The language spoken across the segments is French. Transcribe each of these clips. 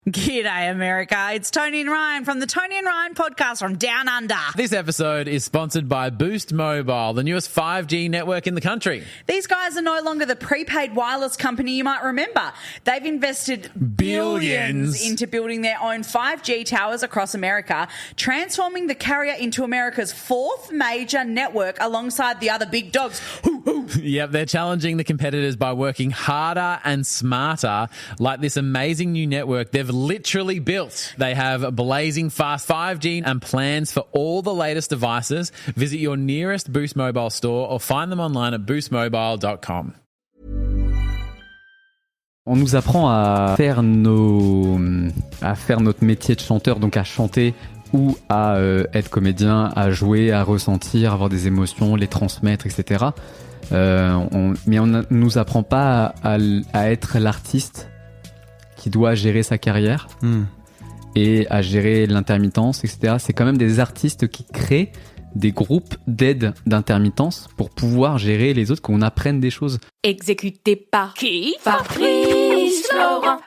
G'day, America. It's Tony and Ryan from the Tony and Ryan podcast from Down Under. This episode is sponsored by Boost Mobile, the newest 5G network in the country. These guys are no longer the prepaid wireless company you might remember. They've invested billions into building their own 5G towers across America, transforming the carrier into America's fourth major network alongside the other big dogs. Yep, they're challenging the competitors by working harder and smarter, like this amazing new network they've literally built. They have blazing fast 5G and plans for all the latest devices. Visit your nearest Boost Mobile store or find them online at boostmobile.com. On nous apprend à faire notre métier de chanteur, donc à chanter ou à être comédien, à jouer, à ressentir, avoir des émotions, les transmettre, etc. Mais on nous apprend pas à être l'artiste qui doit gérer sa carrière et à gérer l'intermittence, etc. C'est quand même des artistes qui créent des groupes d'aide d'intermittence pour pouvoir gérer les autres, qu'on apprenne des choses. Exécuté par qui? Fabrice Florent.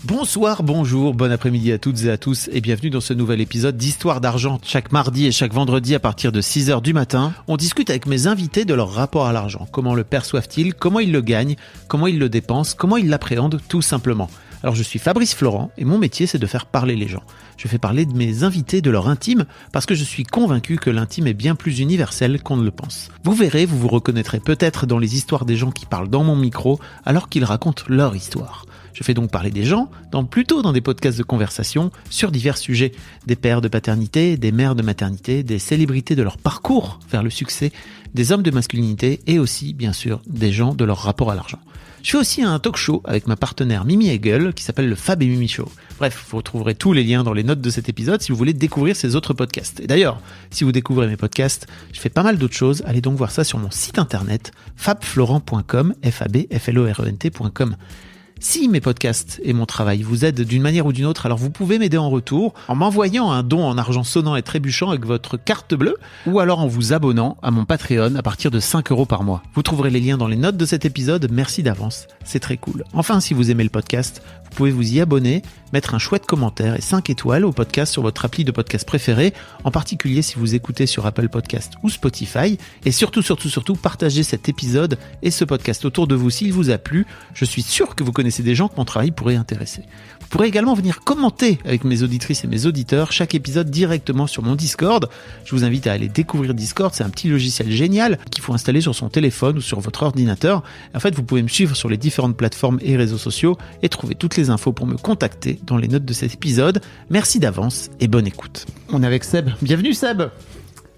Bonsoir, bonjour, bon après-midi à toutes et à tous et bienvenue dans ce nouvel épisode d'Histoire d'argent. Chaque mardi et chaque vendredi à partir de 6h du matin, on discute avec mes invités de leur rapport à l'argent. Comment le perçoivent-ils? Comment ils le gagnent? Comment ils le dépensent? Comment ils l'appréhendent tout simplement? Alors je suis Fabrice Florent et mon métier c'est de faire parler les gens. Je fais parler de mes invités de leur intime parce que je suis convaincu que l'intime est bien plus universel qu'on ne le pense. Vous verrez, vous vous reconnaîtrez peut-être dans les histoires des gens qui parlent dans mon micro alors qu'ils racontent leur histoire. Je fais donc parler des gens, plutôt dans des podcasts de conversation, sur divers sujets. Des pères de paternité, des mères de maternité, des célébrités de leur parcours vers le succès, des hommes de masculinité et aussi, bien sûr, des gens de leur rapport à l'argent. Je fais aussi un talk show avec ma partenaire Mimi Hegel qui s'appelle le Fab et Mimi Show. Bref, vous retrouverez tous les liens dans les notes de cet épisode si vous voulez découvrir ces autres podcasts. Et d'ailleurs, si vous découvrez mes podcasts, je fais pas mal d'autres choses. Allez donc voir ça sur mon site internet fabflorent.com, fabflorent.com. Si mes podcasts et mon travail vous aident d'une manière ou d'une autre, alors vous pouvez m'aider en retour en m'envoyant un don en argent sonnant et trébuchant avec votre carte bleue ou alors en vous abonnant à mon Patreon à partir de 5 € par mois. Vous trouverez les liens dans les notes de cet épisode. Merci d'avance, c'est très cool. Enfin, si vous aimez le podcast, vous pouvez vous y abonner, mettre un chouette commentaire et 5 étoiles au podcast sur votre appli de podcast préféré, en particulier si vous écoutez sur Apple Podcast ou Spotify. Et surtout, partagez cet épisode et ce podcast autour de vous s'il vous a plu. Je suis sûr que vous connaissez des gens que mon travail pourrait intéresser. Vous pourrez également venir commenter avec mes auditrices et mes auditeurs chaque épisode directement sur mon Discord. Je vous invite à aller découvrir Discord, c'est un petit logiciel génial qu'il faut installer sur son téléphone ou sur votre ordinateur. En fait, vous pouvez me suivre sur les différentes plateformes et réseaux sociaux et trouver toutes les infos pour me contacter dans les notes de cet épisode. Merci d'avance et bonne écoute. On est avec Seb. Bienvenue Seb.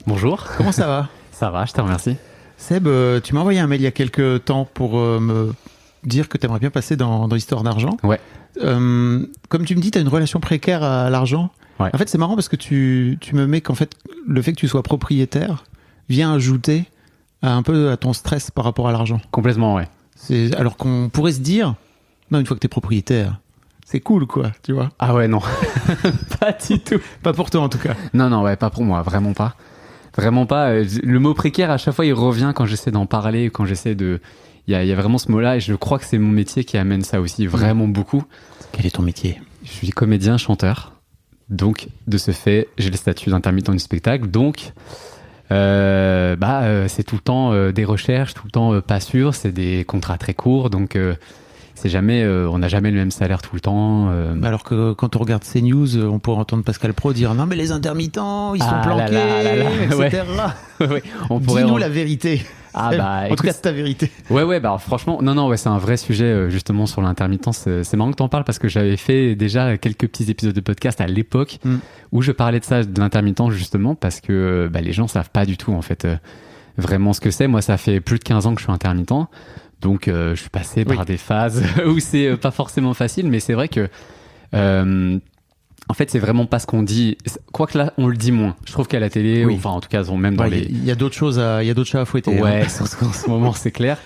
Bonjour. Comment ça va? Ça va, je te remercie. Seb, tu m'as envoyé un mail il y a quelques temps pour me dire que tu aimerais bien passer dans l'histoire d'argent. Ouais. Comme tu me dis, tu as une relation précaire à l'argent. Ouais. En fait, c'est marrant parce que tu me mets qu'en fait, le fait que tu sois propriétaire vient ajouter un peu à ton stress par rapport à l'argent. Complètement, ouais. Alors qu'on pourrait se dire, non, une fois que tu es propriétaire, c'est cool, quoi, tu vois. Ah ouais, non. Pas du tout. Pas pour toi, en tout cas. Non, ouais, pas pour moi, vraiment pas. Vraiment pas. Le mot précaire, à chaque fois, il revient quand j'essaie d'en parler, quand j'essaie de... Il y a vraiment ce mot-là et je crois que c'est mon métier qui amène ça aussi, vraiment beaucoup. Quel est ton métier? Je suis comédien, chanteur. Donc, de ce fait, j'ai le statut d'intermittent du spectacle. Donc, c'est tout le temps des recherches, tout le temps pas sûr. C'est des contrats très courts. Donc, c'est jamais, on n'a jamais le même salaire tout le temps. Alors que quand on regarde CNews, on pourrait entendre Pascal Praud dire non mais les intermittents, ils sont planqués, etc. Ouais. Dis-nous la vérité. En tout cas, c'est ta vérité. Ouais, franchement, non, c'est un vrai sujet justement sur l'intermittence. C'est marrant que t'en parles parce que j'avais fait déjà quelques petits épisodes de podcast à l'époque où je parlais de ça, de l'intermittence justement, parce que les gens savent pas du tout en fait vraiment ce que c'est. Moi, ça fait plus de 15 ans que je suis intermittent. Donc, je suis passé par des phases où c'est pas forcément facile, mais c'est vrai que, en fait, c'est vraiment pas ce qu'on dit. Quoique là, on le dit moins. Je trouve qu'à la télé, enfin, en tout cas, même dans les... Il y a d'autres choses il y a d'autres chats à fouetter. Ouais, en ce moment, c'est clair.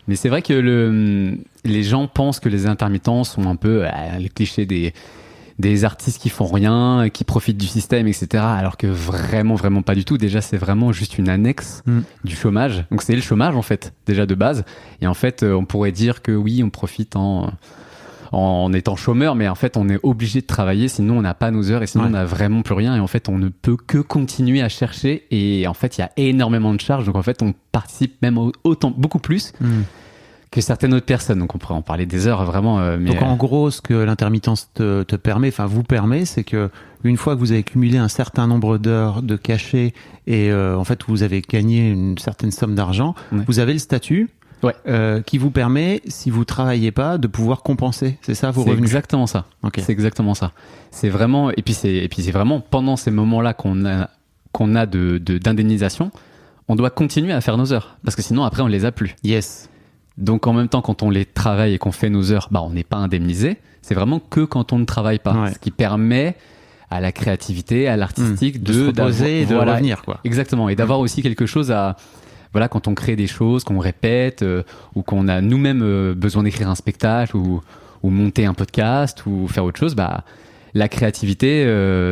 Mais c'est vrai que les gens pensent que les intermittents sont un peu les clichés des artistes qui font rien, qui profitent du système, etc. Alors que vraiment pas du tout. Déjà, c'est vraiment juste une annexe du chômage. Donc, c'est le chômage, en fait, déjà de base. Et en fait, on pourrait dire que oui, on profite en en étant chômeur, mais en fait, on est obligé de travailler, sinon on n'a pas nos heures et sinon on n'a vraiment plus rien. Et en fait, on ne peut que continuer à chercher. Et en fait, il y a énormément de charges. Donc en fait, on participe même beaucoup plus que certaines autres personnes. Donc on pourrait en parler des heures vraiment. Mais donc en gros, ce que l'intermittence te permet, enfin vous permet, c'est que une fois que vous avez cumulé un certain nombre d'heures de cachet et en fait vous avez gagné une certaine somme d'argent, vous avez le statut qui vous permet, si vous travaillez pas, de pouvoir compenser. C'est ça vos revenus. Exactement ça. Okay. C'est exactement ça. C'est vraiment et puis c'est vraiment pendant ces moments-là qu'on a d'indemnisation, on doit continuer à faire nos heures parce que sinon après on les a plus. Yes. Donc en même temps, quand on les travaille et qu'on fait nos heures, on n'est pas indemnisé. C'est vraiment que quand on ne travaille pas, ce qui permet à la créativité, à l'artistique de se reposer et de revenir, quoi. Exactement, et d'avoir aussi quelque chose à quand on crée des choses, qu'on répète ou qu'on a nous-mêmes besoin d'écrire un spectacle ou monter un podcast ou faire autre chose, la créativité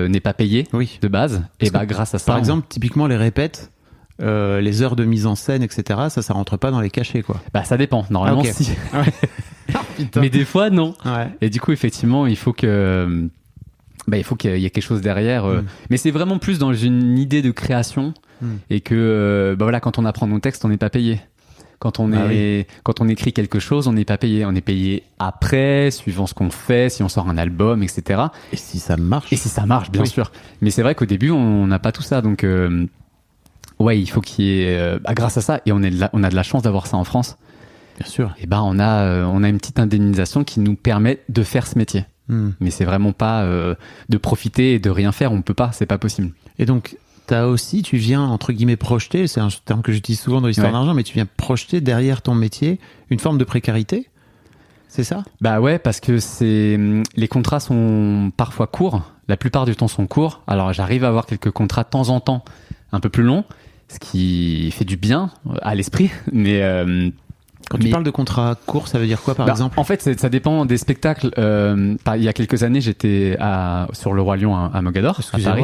n'est pas payée de base. Et grâce à ça, par exemple, typiquement les répètes. Les heures de mise en scène, etc., ça rentre pas dans les cachets, quoi. Ça dépend. Normalement, si. Mais des fois, non. Ouais. Et du coup, effectivement, il faut qu'il y ait quelque chose derrière. Mais c'est vraiment plus dans une idée de création et que, quand on apprend nos textes, on n'est pas payé. Quand on écrit quelque chose, on n'est pas payé. On est payé après, suivant ce qu'on fait, si on sort un album, etc. Et si ça marche. Bien sûr. Mais c'est vrai qu'au début, on n'a pas tout ça, donc. Il faut qu'il y ait, grâce à ça, et on a de la chance d'avoir ça en France. Bien sûr. Et on a une petite indemnisation qui nous permet de faire ce métier. Mais c'est vraiment pas de profiter et de rien faire. On peut pas, c'est pas possible. Et donc, tu viens entre guillemets projeter, c'est un terme que j'utilise souvent dans l'histoire d'argent, mais tu viens projeter derrière ton métier une forme de précarité. C'est ça ? Parce que les contrats sont parfois courts. La plupart du temps sont courts. Alors j'arrive à avoir quelques contrats de temps en temps un peu plus longs, ce qui fait du bien à l'esprit, mais quand tu parles de contrat court, ça veut dire quoi par exemple ? En fait, ça dépend des spectacles. Il y a quelques années, j'étais sur le Roi Lion à Mogador, à Paris.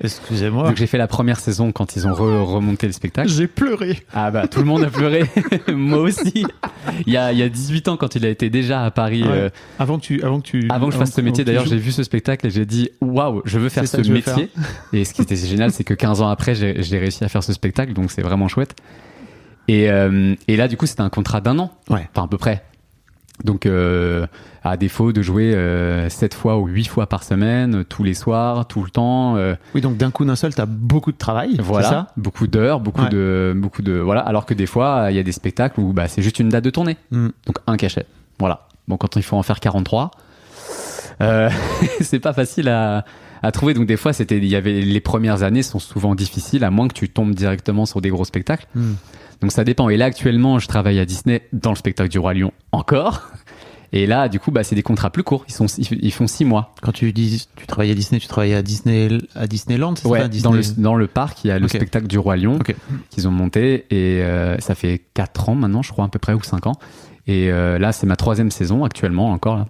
Excusez-moi. Donc j'ai fait la première saison quand ils ont remonté le spectacle. J'ai pleuré. Tout le monde a pleuré. Moi aussi. Il y a 18 ans, quand il a été déjà à Paris. Avant que je fasse ce métier, d'ailleurs, j'ai vu ce spectacle et j'ai dit waouh, je veux faire ce métier. Et ce qui était génial, c'est que 15 ans après, j'ai réussi à faire ce spectacle, donc c'est vraiment chouette. Et là, du coup, c'était un contrat d'1 an. Enfin, à peu près. Donc, à défaut de jouer 7 fois ou 8 fois par semaine, tous les soirs, tout le temps. Oui, donc d'un coup d'un seul, t'as beaucoup de travail. Voilà. C'est ça ? Beaucoup d'heures, beaucoup de voilà. Alors que des fois, il y a des spectacles où c'est juste une date de tournée. Donc, un cachet. Voilà. Bon, quand il faut en faire 43, c'est pas facile à trouver. Donc, des fois, les premières années sont souvent difficiles, à moins que tu tombes directement sur des gros spectacles. Donc ça dépend. Et là, actuellement, je travaille à Disney dans le spectacle du Roi Lion encore. Et là, du coup, c'est des contrats plus courts. Ils font 6 mois. Quand tu dis tu travailles à Disney, tu travailles à Disneyland, c'est ça, Disney... dans le parc, il y a le spectacle du Roi Lion qu'ils ont monté. Et ça fait 4 ans maintenant, je crois, à peu près, ou 5 ans. Et là, c'est ma 3e saison actuellement encore. Là.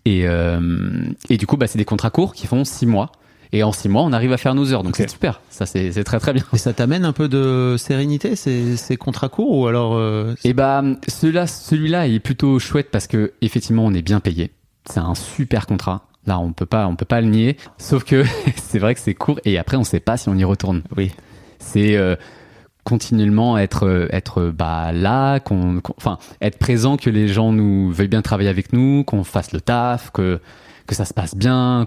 Et du coup, c'est des contrats courts qui font 6 mois. Et en 6 mois, on arrive à faire nos heures. Donc c'est super. Ça, c'est très très bien. Et ça t'amène un peu de sérénité, ces contrats courts, ou alors celui-là, il est plutôt chouette parce que effectivement, on est bien payé. C'est un super contrat. Là, on peut pas le nier. Sauf que c'est vrai que c'est court et après, on sait pas si on y retourne. Oui. C'est continuellement être là, être présent, que les gens nous veuillent bien travailler avec nous, qu'on fasse le taf, que ça se passe bien,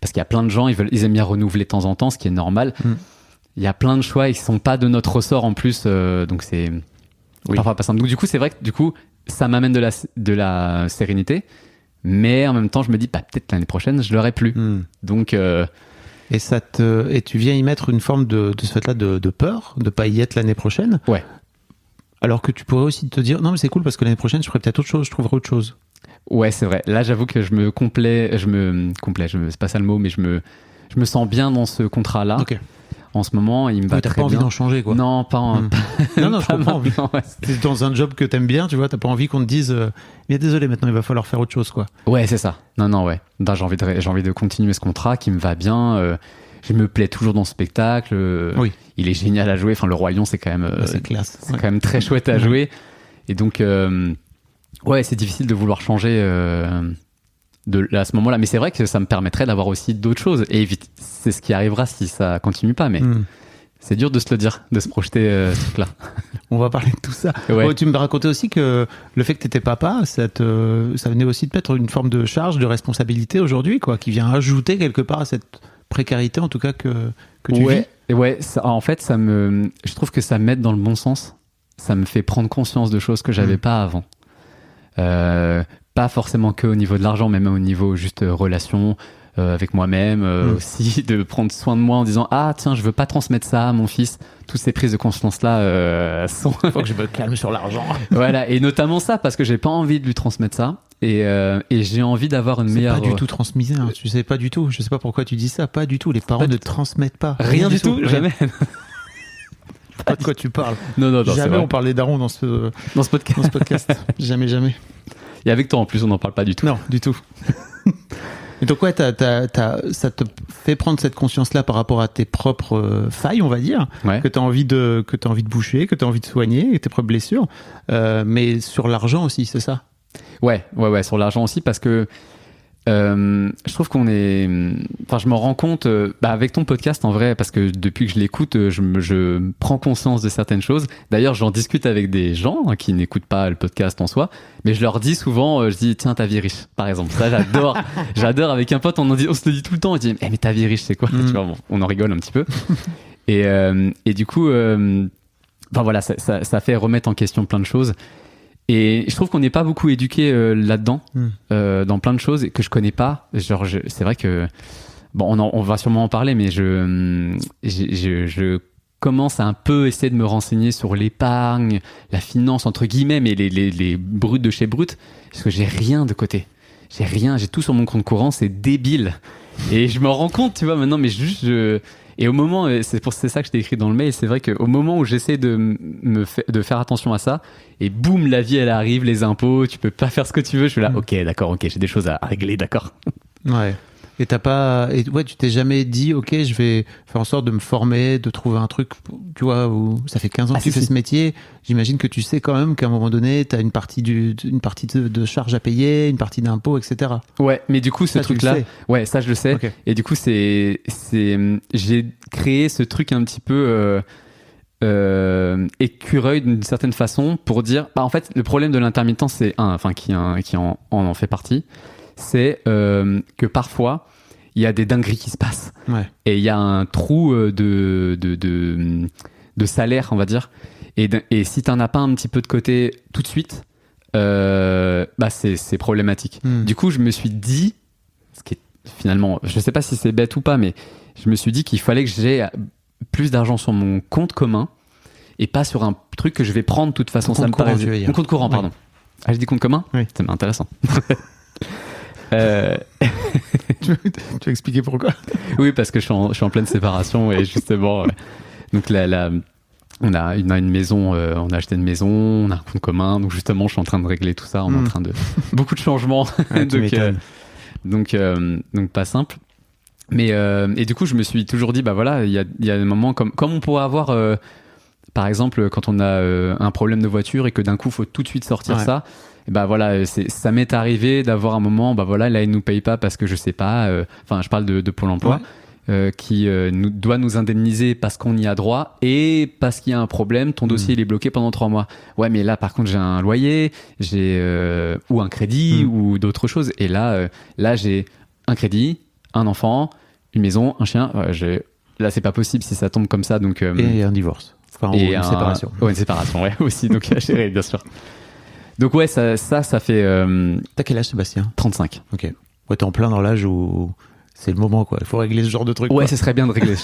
parce qu'il y a plein de gens, ils aiment bien renouveler de temps en temps, ce qui est normal. Il y a plein de choix et qui sont pas de notre ressort en plus, donc c'est parfois pas simple. Donc du coup, c'est vrai que ça m'amène de la sérénité, mais en même temps, je me dis peut-être l'année prochaine, je l'aurai plus. Donc et tu viens y mettre une forme de ce fait-là de peur de pas y être l'année prochaine. Ouais. Alors que tu pourrais aussi te dire non mais c'est cool parce que l'année prochaine, je ferai peut-être autre chose, je trouverai autre chose. Ouais, c'est vrai. Là, j'avoue que c'est pas ça le mot, mais je me sens bien dans ce contrat-là. Okay. En ce moment, il me va très bien. T'as pas envie d'en changer, quoi. Non, pas non, je comprends. T'es dans un job que t'aimes bien, tu vois, t'as pas envie qu'on te dise bien désolé, maintenant il va falloir faire autre chose, quoi. Ouais, c'est ça. Non, ouais. Là, j'ai envie de continuer ce contrat qui me va bien. Je me plais toujours dans ce spectacle. Il est génial à jouer. Enfin, le Roi Lion, c'est quand même c'est classe. C'est quand même très chouette à jouer. Et donc Ouais, c'est difficile de vouloir changer à ce moment-là. Mais c'est vrai que ça me permettrait d'avoir aussi d'autres choses. Et c'est ce qui arrivera si ça continue pas. Mais c'est dur de se le dire, de se projeter ce truc-là. On va parler de tout ça. Ouais. Oh, tu me racontais aussi que le fait que tu étais papa, ça venait aussi peut-être une forme de charge, de responsabilité aujourd'hui, quoi, qui vient ajouter quelque part à cette précarité, en tout cas, que tu vis. Ouais, en fait, je trouve que ça m'aide dans le bon sens. Ça me fait prendre conscience de choses que j'avais pas avant. Pas forcément que au niveau de l'argent, mais même au niveau juste relation avec moi-même, aussi de prendre soin de moi en disant tiens, je veux pas transmettre ça à mon fils. Toutes ces prises de conscience là sont. Faut que je me calme sur l'argent. Voilà, et notamment ça parce que j'ai pas envie de lui transmettre ça et j'ai envie d'avoir une meilleure. C'est pas du tout transmis, hein. Tu sais pas du tout. Je sais pas pourquoi tu dis ça. Pas du tout. Les parents ne transmettent pas. Rien du tout, jamais. Pas de quoi tu parles. Non, jamais on parlait d'Aaron dans ce podcast. jamais. Et avec toi en plus, on n'en parle pas du tout. Non, du tout. Et donc ouais, ça te fait prendre cette conscience-là par rapport à tes propres failles, on va dire, que t'as envie de boucher, que t'as envie de soigner, tes propres blessures, mais sur l'argent aussi, c'est ça? Ouais, sur l'argent aussi parce que je trouve qu'on est. Enfin, je me rends compte avec ton podcast en vrai, parce que depuis que je l'écoute, je prends conscience de certaines choses. D'ailleurs, j'en discute avec des gens qui n'écoutent pas le podcast en soi, mais je leur dis souvent, je dis tiens, ta vie riche, par exemple. Ça, j'adore. J'adore avec un pote, on se le dit tout le temps. On dit mais ta vie riche, c'est quoi? Tu vois, bon, on en rigole un petit peu. Et du coup, enfin voilà, ça fait remettre en question plein de choses. Et je trouve qu'on n'est pas beaucoup éduqué là-dedans, dans plein de choses que je connais pas. Genre, c'est vrai que bon, on va sûrement en parler, mais je commence à un peu essayer de me renseigner sur l'épargne, la finance entre guillemets, mais les bruts de chez brut, parce que j'ai rien de côté. J'ai tout sur mon compte courant, c'est débile. Et je me rends compte, tu vois, maintenant, mais juste et au moment, c'est ça que je t'ai écrit dans le mail, c'est vrai qu'au moment où j'essaie de faire attention à ça, et boum, la vie elle arrive, les impôts, tu peux pas faire ce que tu veux, je suis là, ok, d'accord, j'ai des choses à régler, d'accord. Ouais. Et tu t'es jamais dit, ok, je vais faire en sorte de me former, de trouver un truc, tu vois, où ça fait 15 ans que tu fais ce métier. J'imagine que tu sais quand même qu'à un moment donné, t'as une partie de charges à payer, une partie d'impôts, etc. Ouais, mais du coup, ce truc-là, ouais, ça je le sais. Okay. Et du coup, j'ai créé ce truc un petit peu écureuil d'une certaine façon pour dire, en fait, le problème de l'intermittence, c'est qui en fait partie. C'est que parfois il y a des dingueries qui se passent et il y a un trou de salaire, on va dire, et si t'en as pas un petit peu de côté tout de suite, c'est problématique. Du coup, je me suis dit, ce qui est finalement, je sais pas si c'est bête ou pas, mais je me suis dit qu'il fallait que j'ai plus d'argent sur mon compte commun et pas sur un truc que je vais prendre de toute façon. Ça me paraît mon compte courant, pardon. Ah, je dis compte commun. Oui. C'est intéressant. Tu vas expliquer pourquoi? Oui, parce que je suis en pleine séparation et justement, donc on a une maison, on a acheté une maison, on a un compte commun, donc justement, je suis en train de régler tout ça, on est en train de beaucoup de changements, donc pas simple. Mais et du coup, je me suis toujours dit, bah voilà, il y a des moments comme on pourrait avoir, par exemple, quand on a un problème de voiture et que d'un coup, faut tout de suite sortir ça. Et bah voilà, ça m'est arrivé d'avoir un moment, bah voilà, là ils nous payent pas parce que je sais pas, je parle de Pôle emploi, qui doit nous indemniser parce qu'on y a droit et parce qu'il y a un problème, ton dossier il est bloqué pendant 3 mois. Ouais, mais là par contre j'ai un loyer, j'ai ou un crédit ou d'autres choses, et là j'ai un crédit, un enfant, une maison, un chien. Là c'est pas possible si ça tombe comme ça, donc et un divorce, une séparation. Une séparation, ouais, aussi, donc à gérer bien sûr. Donc ouais, ça fait... T'as quel âge, Sébastien? 35. Ok. Ouais, t'es en plein dans l'âge où c'est le moment, quoi. Il faut régler ce genre de truc. Ouais, quoi. Ce serait bien de régler.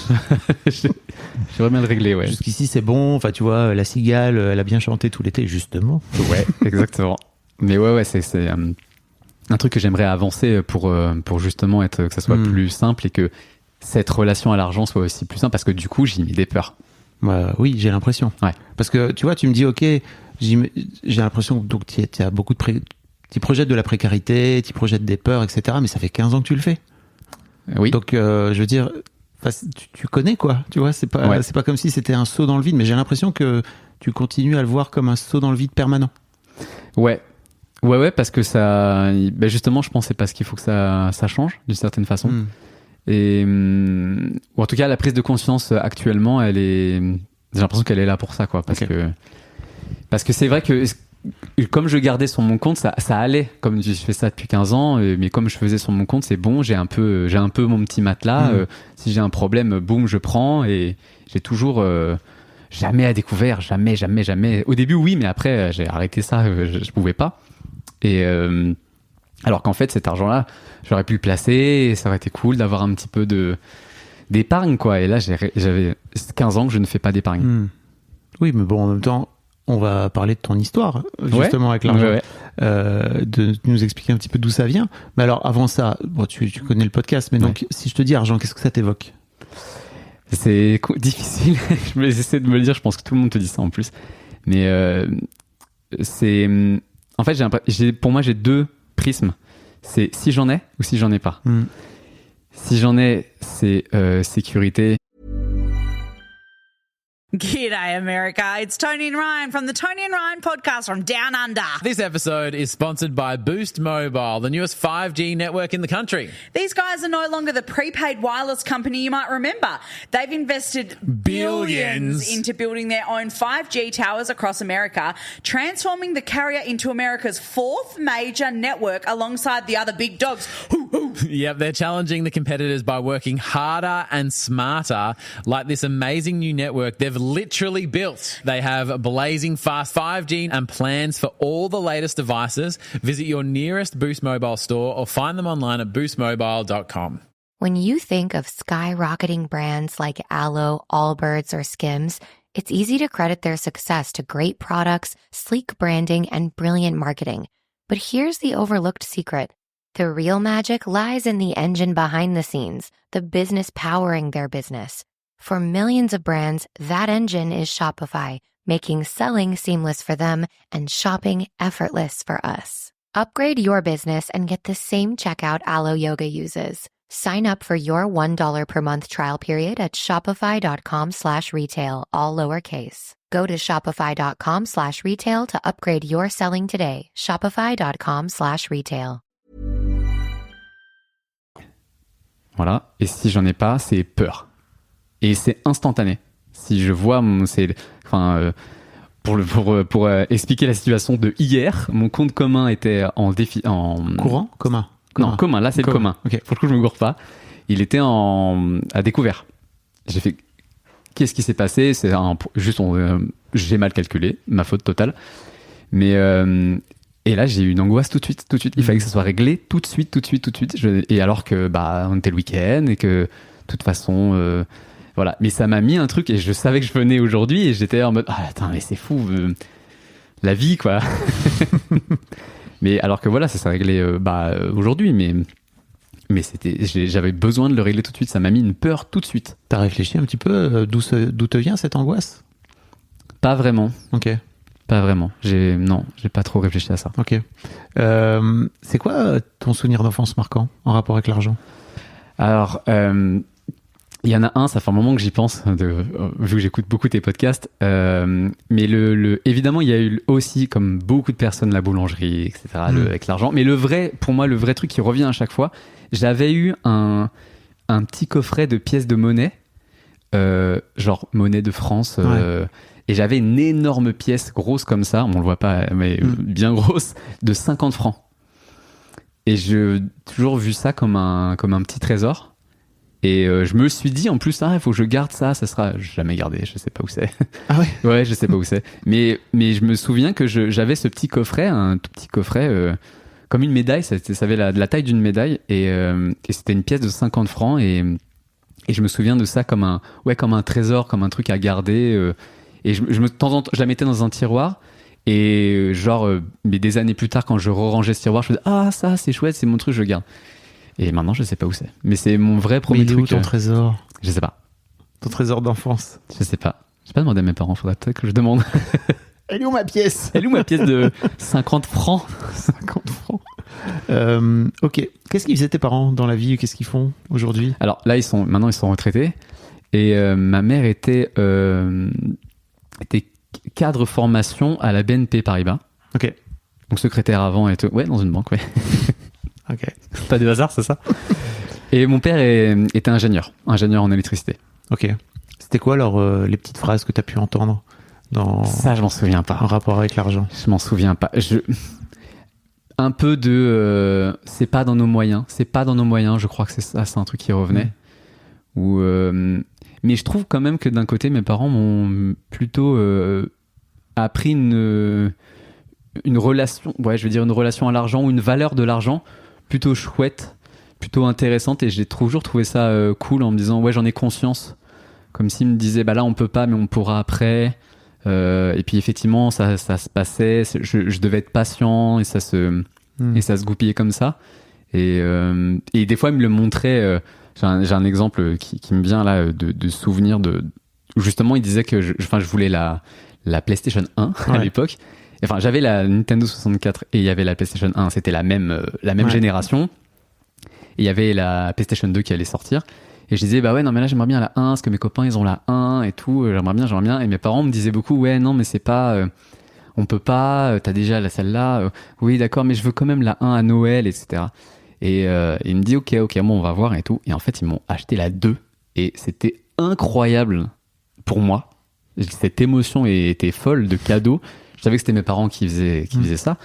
J'aimerais bien le régler, ouais. Jusqu'ici, c'est bon. Enfin, tu vois, la cigale, elle a bien chanté tout l'été, justement. Ouais, exactement. Mais ouais, c'est un truc que j'aimerais avancer pour justement que ça soit plus simple et que cette relation à l'argent soit aussi plus simple, parce que du coup, j'y mets des peurs. Oui, j'ai l'impression. Ouais. Parce que, tu vois, tu me dis, ok... J'ai l'impression que tu as beaucoup tu projettes de la précarité, tu projettes des peurs, etc. Mais ça fait 15 ans que tu le fais. Oui. Donc, je veux dire, tu connais, quoi. Tu vois, c'est pas comme si c'était un saut dans le vide, mais j'ai l'impression que tu continues à le voir comme un saut dans le vide permanent. Ouais. Ouais, parce que ça, justement, je pense que c'est parce qu'il faut que ça change d'une certaine façon. Et ou en tout cas, la prise de conscience actuellement, j'ai l'impression qu'elle est là pour ça, quoi, parce que c'est vrai que comme je gardais sur mon compte, ça allait. Comme je fais ça depuis 15 ans, mais comme je faisais sur mon compte, c'est bon, j'ai un peu mon petit matelas. Si j'ai un problème, boum, je prends, et j'ai toujours jamais à découvert, jamais. Au début, oui, mais après, j'ai arrêté ça, je pouvais pas. Et alors qu'en fait, cet argent-là, j'aurais pu le placer, et ça aurait été cool d'avoir un petit peu d'épargne, quoi. Et là, j'avais 15 ans que je ne fais pas d'épargne. Oui, mais bon, en même temps, on va parler de ton histoire, justement, avec l'argent. De nous expliquer un petit peu d'où ça vient. Mais alors, avant ça, bon, tu connais le podcast, mais donc, si je te dis argent, qu'est-ce que ça t'évoque? C'est difficile. J'essaie de me le dire, je pense que tout le monde te dit ça en plus. Mais en fait, pour moi, j'ai deux prismes. C'est si j'en ai ou si j'en ai pas. Si j'en ai, c'est sécurité. G'day, America. It's Tony and Ryan from the Tony and Ryan podcast from Down Under. This episode is sponsored by Boost Mobile, the newest 5G network in the country. These guys are no longer the prepaid wireless company you might remember. They've invested billions into building their own 5G towers across America, transforming the carrier into America's fourth major network alongside the other big dogs. Yep, they're challenging the competitors by working harder and smarter, like this amazing new network they've literally built. They have blazing fast 5G and plans for all the latest devices. Visit your nearest Boost Mobile store or find them online at boostmobile.com. When you think of skyrocketing brands like Aloe, Allbirds, or Skims, it's easy to credit their success to great products, sleek branding, and brilliant marketing. But here's the overlooked secret. The real magic lies in the engine behind the scenes, the business powering their business. For millions of brands, that engine is Shopify, making selling seamless for them and shopping effortless for us. Upgrade your business and get the same checkout Aloe Yoga uses. Sign up for your $1 per month trial period at shopify.com/retail, all lowercase. Go to shopify.com/retail to upgrade your selling today. Shopify.com/retail. Voilà. Et si j'en ai pas, c'est peur. Et c'est instantané. Si je vois pour expliquer la situation de hier, mon compte commun était en Courant? Commun. Non, commun. Là, c'est le commun. Okay. Pour le coup, je me gourre pas. Il était à découvert. J'ai fait, qu'est-ce qui s'est passé? J'ai mal calculé, ma faute totale. Mais et là, j'ai eu une angoisse tout de suite. Il fallait que ça soit réglé tout de suite. Et alors que on était le week-end et que de toute façon, voilà. Mais ça m'a mis un truc et je savais que je venais aujourd'hui et j'étais en mode attends, mais c'est fou, la vie, quoi. Mais alors que voilà, ça s'est réglé aujourd'hui, mais j'avais besoin de le régler tout de suite. Ça m'a mis une peur tout de suite. T'as réfléchi un petit peu d'où te vient cette angoisse? Pas vraiment. Ok. Pas vraiment. J'ai pas trop réfléchi à ça. Ok. C'est quoi ton souvenir d'enfance marquant en rapport avec l'argent? Alors, il y en a un, ça fait un moment que j'y pense, vu que j'écoute beaucoup tes podcasts. Mais évidemment, il y a eu aussi, comme beaucoup de personnes, la boulangerie, etc., avec l'argent. Mais pour moi, le vrai truc qui revient à chaque fois, j'avais eu un petit coffret de pièces de monnaie, genre monnaie de France, et j'avais une énorme pièce grosse comme ça, on le voit pas, mais bien grosse, de 50 francs. Et j'ai toujours vu ça comme un petit trésor. Et je me suis dit, en plus, il faut que je garde ça sera jamais gardé, je sais pas où c'est. Ah ouais? Ouais, je sais pas où c'est. Mais je me souviens que j'avais ce petit coffret, un tout petit coffret, comme une médaille, ça avait la taille d'une médaille, et c'était une pièce de 50 francs, et je me souviens de ça comme un trésor, comme un truc à garder, et de temps en temps, je la mettais dans un tiroir, et mais des années plus tard, quand je rangeais ce tiroir, je me disais, ça, c'est chouette, c'est mon truc, je le garde. Et maintenant, je sais pas où c'est. Mais c'est mon vrai premier truc. Mais il est où ton trésor? Je sais pas. Ton trésor d'enfance? Je sais pas. J'ai pas demandé à mes parents, faudrait peut-être que je demande. Elle est où ma pièce? Elle est où ma pièce de 50 francs? 50 francs. Ok. Qu'est-ce qu'ils faisaient tes parents dans la vie? Qu'est-ce qu'ils font aujourd'hui? Alors là, maintenant ils sont retraités. Et ma mère était cadre formation à la BNP Paribas. Ok. Donc secrétaire avant et tout. Ouais, dans une banque, ouais. Ok. Pas de hasard, c'est ça. Et mon père était ingénieur en électricité. Ok. C'était quoi alors les petites phrases que tu as pu entendre Ça, je m'en souviens pas. en rapport avec l'argent? Je m'en souviens pas. Un peu de c'est pas dans nos moyens. C'est pas dans nos moyens. Je crois que c'est ça. C'est un truc qui revenait. Mais je trouve quand même que d'un côté, mes parents m'ont plutôt appris une relation. Ouais, je veux dire une relation à l'argent ou une valeur de l'argent plutôt chouette, plutôt intéressante. Et j'ai toujours trouvé ça cool en me disant ouais, j'en ai conscience. Comme s'ils me disaient bah là on peut pas, mais on pourra après. Et puis effectivement ça se passait, je devais être patient et ça se goupillait comme ça et des fois il me le montrait. J'ai un exemple qui me vient là de souvenir où justement il disait que je voulais la PlayStation 1 à l'époque. Enfin j'avais la Nintendo 64 et il y avait la PlayStation 1, c'était la même génération, et il y avait la PlayStation 2 qui allait sortir. Et je disais, bah ouais, non, mais là, j'aimerais bien la 1, parce que mes copains, ils ont la 1 et tout, j'aimerais bien. Et mes parents me disaient beaucoup, ouais, non, mais c'est pas, on peut pas, t'as déjà celle-là, oui, d'accord, mais je veux quand même la 1 à Noël, etc. Et il me dit, ok, bon, on va voir et tout. Et en fait, ils m'ont acheté la 2, et c'était incroyable pour moi. Cette émotion était folle de cadeau. Je savais que c'était mes parents qui faisaient ça.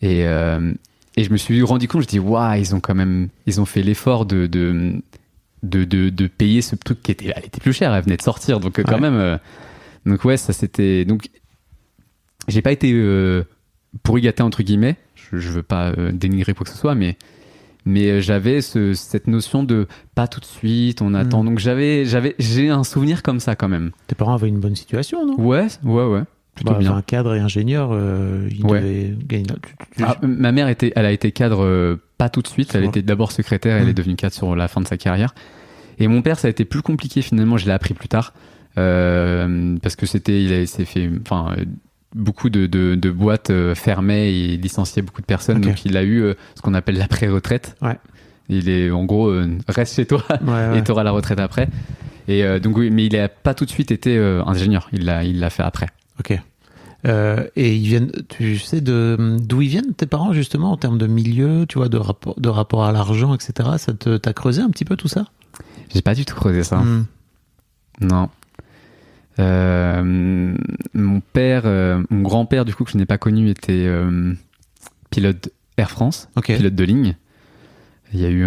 Et je me suis rendu compte, je dis, waouh, ils ont fait l'effort de payer ce truc elle était plus chère, elle venait de sortir, donc quand même donc ouais, ça c'était, donc j'ai pas été pourri gâté entre guillemets, je veux pas dénigrer quoi que ce soit, mais j'avais cette notion de pas tout de suite, on attend, donc j'ai un souvenir comme ça quand même. Tes parents avaient une bonne situation, non? Ouais plutôt bien. Un cadre et ingénieur, il devait gagner. Ma mère elle a été cadre pas tout de suite, elle était d'abord secrétaire, elle est devenue cadre sur la fin de sa carrière. Et mon père, ça a été plus compliqué finalement, je l'ai appris plus tard, parce que il s'est fait, beaucoup de boîtes fermaient et licenciaient beaucoup de personnes, donc il a eu ce qu'on appelle la pré-retraite. Ouais. Il est en gros, reste chez toi et t'auras la retraite après. Et donc oui, mais il a pas tout de suite été ingénieur, il l'a fait après. Ok. Et ils viennent, tu sais d'où ils viennent tes parents justement en termes de milieu, tu vois, de rapport à l'argent, etc. Ça t'as creusé un petit peu tout ça? J'ai pas du tout creusé ça. Non. Mon grand-père du coup que je n'ai pas connu était pilote Air France, pilote de ligne. Il y a eu,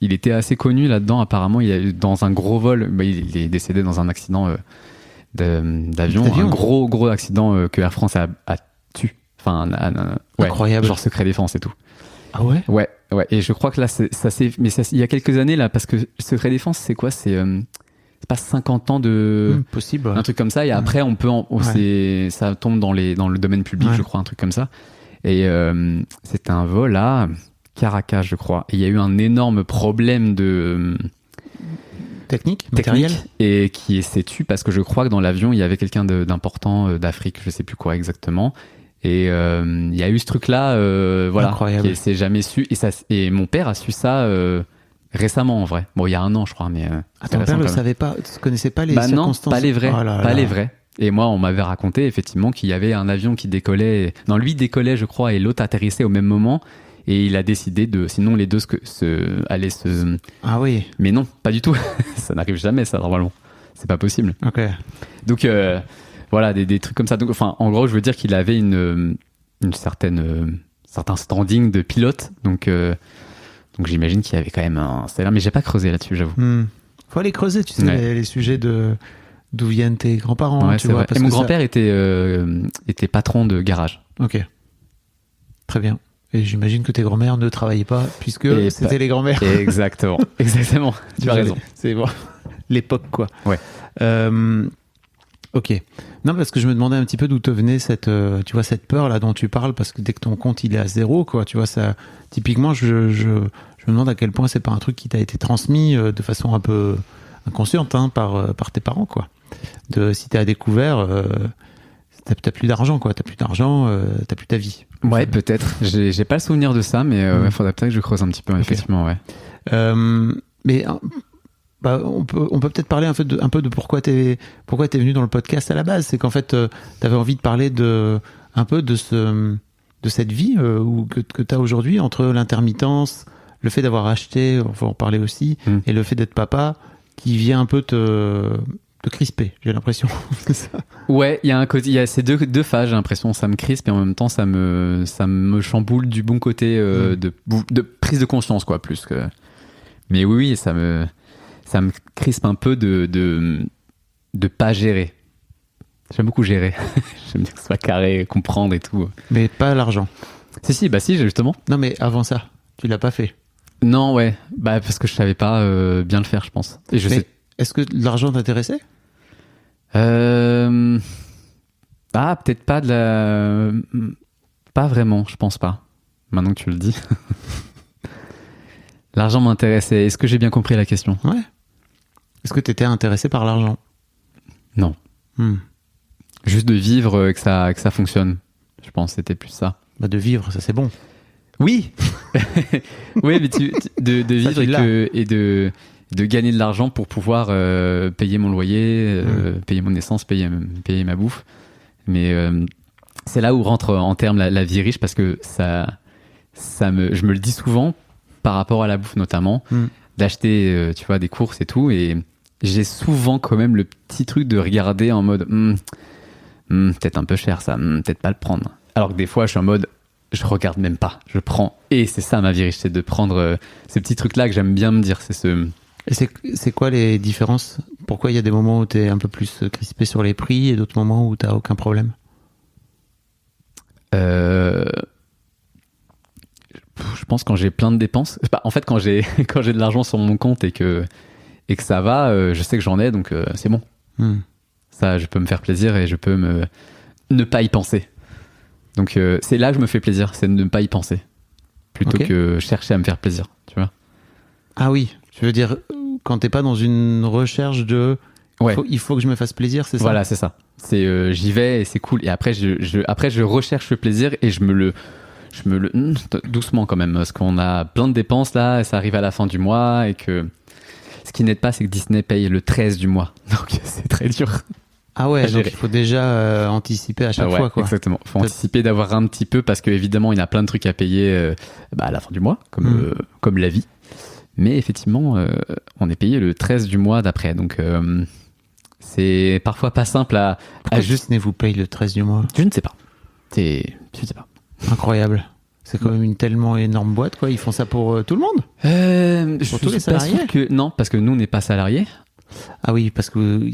il était assez connu là-dedans apparemment. Il a eu dans un gros vol, il est décédé dans un accident d'avion, un gros accident que Air France a tué. Enfin, incroyable. Genre secret défense et tout. Ah ouais? Ouais. Et je crois que là, il y a quelques années là, parce que secret défense, c'est quoi? C'est pas 50 ans de possible, un truc comme ça. Et après, on peut, ça tombe dans le domaine public, je crois, un truc comme ça. Et c'était un vol à Caracas, je crois. Et il y a eu un énorme problème de technique, matériel, et qui s'est tué parce que je crois que dans l'avion il y avait quelqu'un d'important d'Afrique, je sais plus quoi exactement, et il y a eu ce truc là, qui s'est jamais su, et mon père a su ça récemment en vrai, bon il y a un an je crois, mais ton père ne savait pas, tu connaissais pas les circonstances? Non, pas les vrais, les vrais. Et moi on m'avait raconté effectivement qu'il y avait un avion qui décollait, lui décollait je crois et l'autre atterrissait au même moment. Et il a décidé sinon les deux allaient se... Ah oui. Mais non, pas du tout. Ça n'arrive jamais, ça, normalement. C'est pas possible. Ok. Donc, voilà, des trucs comme ça. Donc, enfin, en gros, je veux dire qu'il avait une certain standing de pilote. Donc j'imagine qu'il y avait quand même un salaire. Mais j'ai pas creusé là-dessus, j'avoue. Faut aller creuser, tu sais, les sujets d'où viennent tes grands-parents. Ouais, tu vois, et mon grand-père était patron de garage. Ok. Très bien. Et j'imagine que tes grands-mères ne travaillaient pas, puisque c'était les grands-mères. Exactement. Tu as raison. C'est bon. L'époque, quoi. Ouais. Ok. Non, parce que je me demandais un petit peu d'où te venait cette peur là dont tu parles, parce que dès que ton compte il est à zéro, quoi, tu vois, ça. Typiquement, je me demande à quel point c'est pas un truc qui t'a été transmis de façon un peu inconsciente, par tes parents, quoi. Si t'es à découvert. T'as plus d'argent, quoi. T'as plus d'argent, t'as plus ta vie. Ouais, peut-être. J'ai pas le souvenir de ça, mais faudrait peut-être que je creuse un petit peu, effectivement, ouais. Mais on peut peut-être parler un peu de pourquoi t'es venu dans le podcast à la base. C'est qu'en fait, t'avais envie de parler un peu de cette vie que t'as aujourd'hui entre l'intermittence, le fait d'avoir acheté, on va en parler aussi, et le fait d'être papa, qui vient un peu te crisper, j'ai l'impression. C'est ça. Ouais, il y a ces deux phases, j'ai l'impression. Ça me crispe et en même temps, ça me chamboule du bon côté de prise de conscience, quoi, plus que. Mais oui, ça me crispe un peu de pas gérer. J'aime beaucoup gérer. J'aime bien que ce soit carré, comprendre et tout. Mais pas l'argent. Si, justement. Non, mais avant ça, tu l'as pas fait. Non, ouais. Bah, parce que je savais pas bien le faire, je pense. Et est-ce que l'argent t'intéressait ? Peut-être pas pas vraiment, je pense pas. Maintenant que tu le dis. L'argent m'intéressait. Est-ce que j'ai bien compris la question ? Ouais. Est-ce que t'étais intéressé par l'argent ? Non. Juste de vivre, que ça fonctionne. Je pense que c'était plus ça. Bah, de vivre, ça c'est bon. Oui. Oui, mais de vivre et de gagner de l'argent pour pouvoir payer mon loyer, payer mon essence, payer ma bouffe. Mais c'est là où rentre en terme la vie riche, parce que je me le dis souvent par rapport à la bouffe notamment, d'acheter tu vois, des courses et tout, et j'ai souvent quand même le petit truc de regarder en mode peut-être un peu cher ça, peut-être pas le prendre. Alors que des fois je suis en mode je regarde même pas, je prends. Et c'est ça ma vie riche, c'est de prendre ces petits trucs là que j'aime bien me dire. Et c'est quoi les différences ? Pourquoi il y a des moments où t'es un peu plus crispé sur les prix et d'autres moments où t'as aucun problème ? Je pense quand j'ai plein de dépenses. En fait, quand j'ai de l'argent sur mon compte et que ça va, je sais que j'en ai, donc c'est bon. Ça, je peux me faire plaisir et je peux ne pas y penser. Donc c'est là que je me fais plaisir, c'est de ne pas y penser, plutôt que chercher à me faire plaisir, tu vois. Ah oui, tu veux dire quand t'es pas dans une recherche de il faut que je me fasse plaisir, c'est ça ? Voilà, c'est ça. C'est j'y vais et c'est cool, et après je recherche le plaisir et je me le doucement quand même, parce qu'on a plein de dépenses là, et ça arrive à la fin du mois, et que ce qui n'aide pas, c'est que Disney paye le 13 du mois, donc c'est très dur. Ah ouais, donc il faut déjà anticiper à chaque fois, quoi. Exactement. Il faut anticiper d'avoir un petit peu, parce qu'évidemment, il y a plein de trucs à payer à la fin du mois, comme la vie. Mais effectivement, on est payé le 13 du mois d'après. Donc, c'est parfois pas simple à juste. Disney vous paye le 13 du mois ? Je ne sais pas. Je ne sais pas. Incroyable. C'est quand même une tellement énorme boîte, quoi. Ils font ça pour tout le monde ? Pour tous les salariés ? Non, parce que nous, on n'est pas salariés. Ah oui, parce que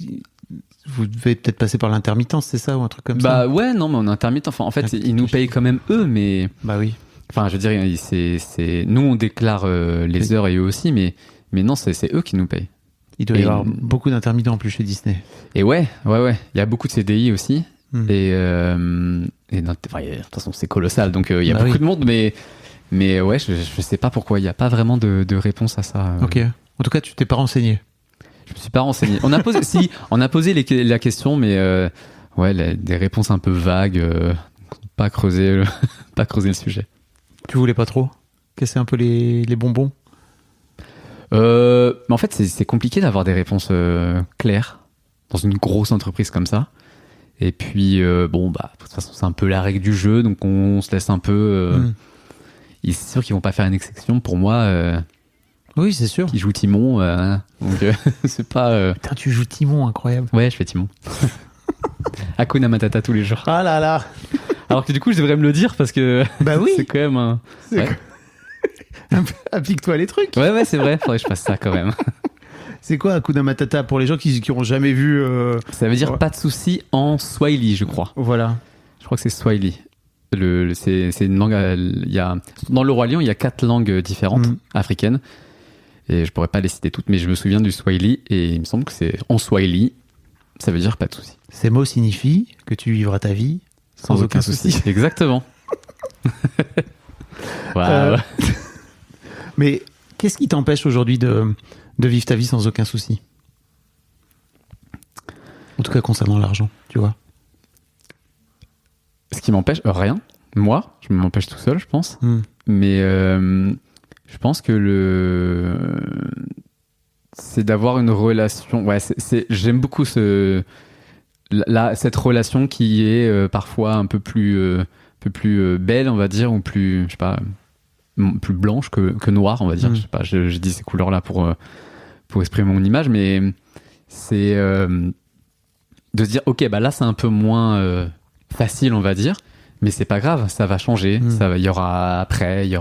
vous devez peut-être passer par l'intermittence, c'est ça, ou un truc comme ça ? Bah ouais, non, mais on est intermittent. Enfin, en fait, ils nous payent quand même eux, mais. Bah oui. Enfin, je veux dire, nous, on déclare les heures et eux aussi, mais non, c'est eux qui nous payent. Il doit y avoir beaucoup d'intermittents en plus chez Disney. Et ouais. Il y a beaucoup de CDI aussi. Et de toute façon, c'est colossal. Donc, il y a beaucoup de monde, mais ouais, je sais pas pourquoi. Il n'y a pas vraiment de réponse à ça. Ok. En tout cas, tu t'es pas renseigné. Je me suis pas renseigné. On a posé la question, mais des réponses un peu vagues. Pas creuser le sujet. Tu voulais pas trop casser un peu les bonbons ? Mais en fait, c'est compliqué d'avoir des réponses claires dans une grosse entreprise comme ça. Et puis, de toute façon, c'est un peu la règle du jeu, donc on se laisse un peu. C'est sûr qu'ils vont pas faire une exception pour moi. Oui, c'est sûr. Qui joue Timon, donc c'est pas. Putain, tu joues Timon, incroyable. Ouais, je fais Timon. Hakuna Matata tous les jours. Ah là là. Alors que du coup, je devrais me le dire parce que bah oui. C'est quand même un. Applique-toi les trucs. Ouais, c'est vrai. Faudrait que je fasse ça quand même. C'est quoi Hakuna Matata pour les gens qui ont jamais vu Ça veut dire pas de souci en Swahili, je crois. Voilà. Je crois que c'est Swahili. C'est une langue. Dans le Roi Lion, il y a 4 langues différentes africaines. Et je pourrais pas les citer toutes, mais je me souviens du Swahili et il me semble que c'est en Swahili. Ça veut dire pas de souci. Ces mots signifient que tu vivras ta vie sans aucun souci. Exactement. Wow. Mais qu'est-ce qui t'empêche aujourd'hui de vivre ta vie sans aucun souci ? En tout cas concernant l'argent, tu vois. Ce qui m'empêche, rien. Moi, je m'empêche tout seul, je pense. Mais je pense que c'est d'avoir une relation. Ouais, j'aime beaucoup cette relation qui est parfois un peu plus belle, on va dire, ou plus, je sais pas, plus blanche que noire, on va dire. Je sais pas, je dis ces couleurs-là pour exprimer mon image, mais c'est de se dire, ok, bah là c'est un peu moins facile, on va dire, mais c'est pas grave, ça va changer, il y aura après, et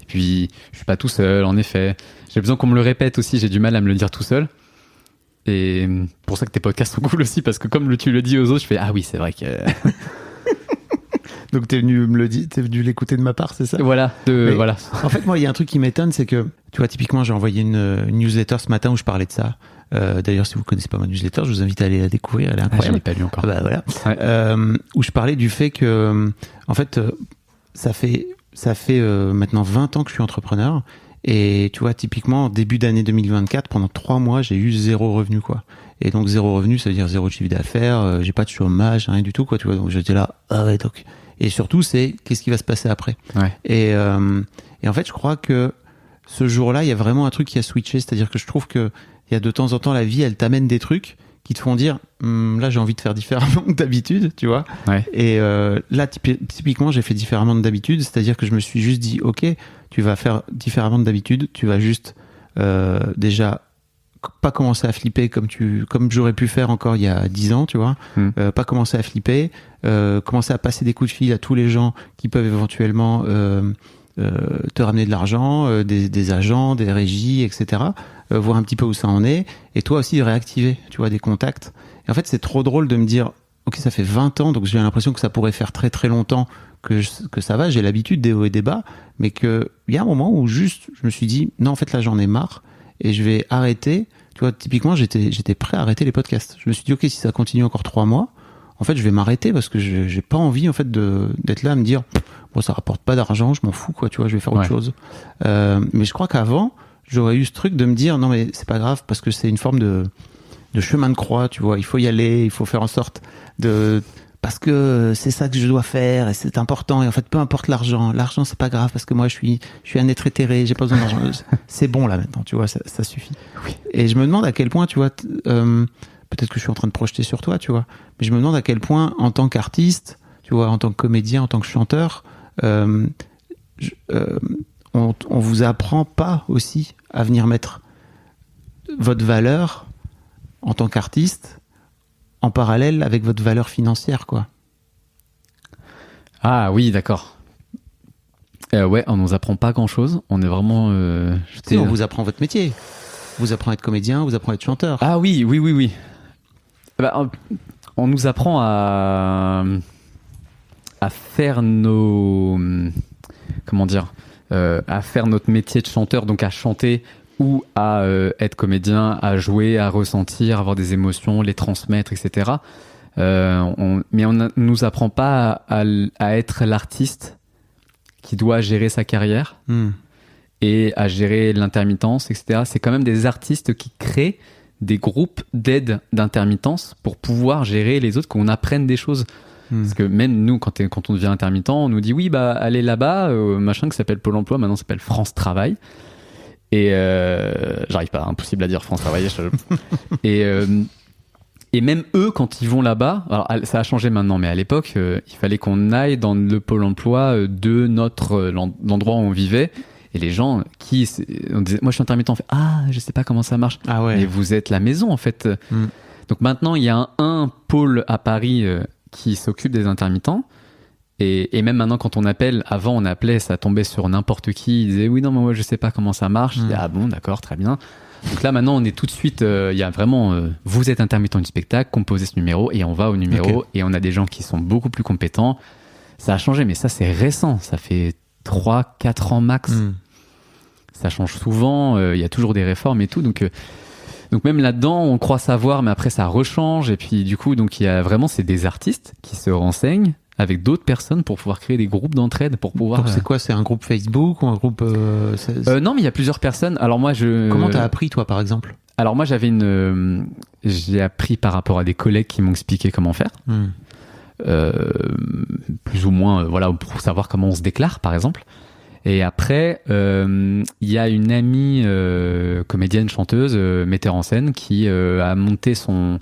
puis je suis pas tout seul, en effet. J'ai besoin qu'on me le répète aussi, j'ai du mal à me le dire tout seul. Et pour ça que tes podcasts sont cool aussi, parce que comme tu le dis aux autres, je fais, ah oui, c'est vrai que... Donc t'es venu me le dire, t'es venu l'écouter de ma part, c'est ça ? Voilà. En fait, moi, il y a un truc qui m'étonne, c'est que, tu vois, typiquement, j'ai envoyé une newsletter ce matin où je parlais de ça. D'ailleurs, si vous connaissez pas ma newsletter, je vous invite à aller la découvrir, elle est incroyable. Je l'ai pas lu encore. Bah voilà. Ouais. Où je parlais du fait que, en fait, ça fait maintenant 20 ans que je suis entrepreneur. Et tu vois, typiquement, début d'année 2024, pendant 3 mois, j'ai eu 0 revenu, quoi. Et donc, 0 revenu, ça veut dire 0 chiffre d'affaires, j'ai pas de chômage, rien du tout, quoi, tu vois. Donc, j'étais là, ah ouais, donc. Et surtout, c'est qu'est-ce qui va se passer après. Ouais. Et en fait, je crois que ce jour-là, il y a vraiment un truc qui a switché. C'est-à-dire que je trouve que il y a de temps en temps, la vie, elle t'amène des trucs qui te font dire, là, j'ai envie de faire différemment que d'habitude, tu vois. Ouais. Et là, typiquement, j'ai fait différemment de d'habitude. C'est-à-dire que je me suis juste dit, ok, tu vas faire différemment de d'habitude. Tu vas juste déjà pas commencer à flipper comme j'aurais pu faire encore il y a 10 ans, tu vois. Pas commencer à flipper, commencer à passer des coups de fil à tous les gens qui peuvent éventuellement te ramener de l'argent, des agents, des régies, etc. Voir un petit peu où ça en est, et toi aussi réactiver, tu vois, des contacts. Et en fait, c'est trop drôle de me dire, ok, ça fait 20 ans, donc j'ai l'impression que ça pourrait faire très très longtemps que ça va, j'ai l'habitude des hauts et des bas, mais qu'il y a un moment où juste, je me suis dit, non, en fait, là, j'en ai marre, et je vais arrêter. Tu vois, typiquement, j'étais prêt à arrêter les podcasts. Je me suis dit, ok, si ça continue encore 3 mois, en fait, je vais m'arrêter parce que j'ai pas envie, en fait, d'être là à me dire, bon, ça rapporte pas d'argent, je m'en fous, quoi, tu vois, je vais faire autre chose. Mais je crois qu'avant, j'aurais eu ce truc de me dire, non, mais c'est pas grave parce que c'est une forme de chemin de croix, tu vois, il faut y aller, il faut faire en sorte parce que c'est ça que je dois faire et c'est important, et en fait peu importe l'argent c'est pas grave parce que moi je suis un être éthéré, j'ai pas besoin d'argent. C'est bon là maintenant, tu vois, ça suffit. Oui. Et je me demande à quel point, tu vois, peut-être que je suis en train de projeter sur toi, tu vois, mais je me demande à quel point en tant qu'artiste, tu vois, en tant que comédien, en tant que chanteur, on vous apprend pas aussi à venir mettre votre valeur en tant qu'artiste en parallèle avec votre valeur financière, quoi. Ah oui, d'accord. Ouais, on nous apprend pas grand-chose. On est vraiment... on vous apprend votre métier. On vous apprend à être comédien, on vous apprend à être chanteur. Ah oui. Bah, on nous apprend à faire nos... Comment dire, à faire notre métier de chanteur, donc à chanter ou à être comédien, à jouer, à ressentir, avoir des émotions, les transmettre, etc. Mais on nous apprend pas à être l'artiste qui doit gérer sa carrière et à gérer l'intermittence, etc. C'est quand même des artistes qui créent des groupes d'aide d'intermittence pour pouvoir gérer les autres, qu'on apprenne des choses. Parce que même nous, quand on devient intermittent, on nous dit oui, bah allez là-bas, machin qui s'appelle Pôle Emploi, maintenant ça s'appelle France Travail. Et j'arrive pas, impossible à dire France Travail. Et même eux, quand ils vont là-bas, alors ça a changé maintenant, mais à l'époque, il fallait qu'on aille dans le Pôle Emploi de l'endroit où on vivait. Et les gens on disait, moi je suis intermittent, on fait ah, je sais pas comment ça marche. Ah ouais. Mais vous êtes la maison en fait. Donc maintenant, il y a un pôle à Paris qui s'occupe des intermittents. Et même maintenant, quand on appelle, avant on appelait, ça tombait sur n'importe qui. Ils disaient oui, non, mais moi je sais pas comment ça marche. Je disais, ah bon, d'accord, très bien. Donc là maintenant, on est tout de suite, il y a vraiment, vous êtes intermittent du spectacle, composez ce numéro et on va au numéro. Okay. Et on a des gens qui sont beaucoup plus compétents. Ça a changé, mais ça c'est récent. Ça fait 3-4 ans max. Ça change souvent. Il y a toujours des réformes et tout. Donc même là-dedans, on croit savoir, mais après ça rechange. Et puis du coup, donc il y a vraiment, c'est des artistes qui se renseignent avec d'autres personnes pour pouvoir créer des groupes d'entraide, pour pouvoir... Donc c'est quoi, c'est un groupe Facebook ou un groupe... Non, mais il y a plusieurs personnes. Alors moi, Comment t'as appris, toi, par exemple ? Alors moi, j'ai appris par rapport à des collègues qui m'ont expliqué comment faire. Plus ou moins, voilà, pour savoir comment on se déclare, par exemple. Et après, il y a une amie comédienne, chanteuse, metteur en scène qui a monté son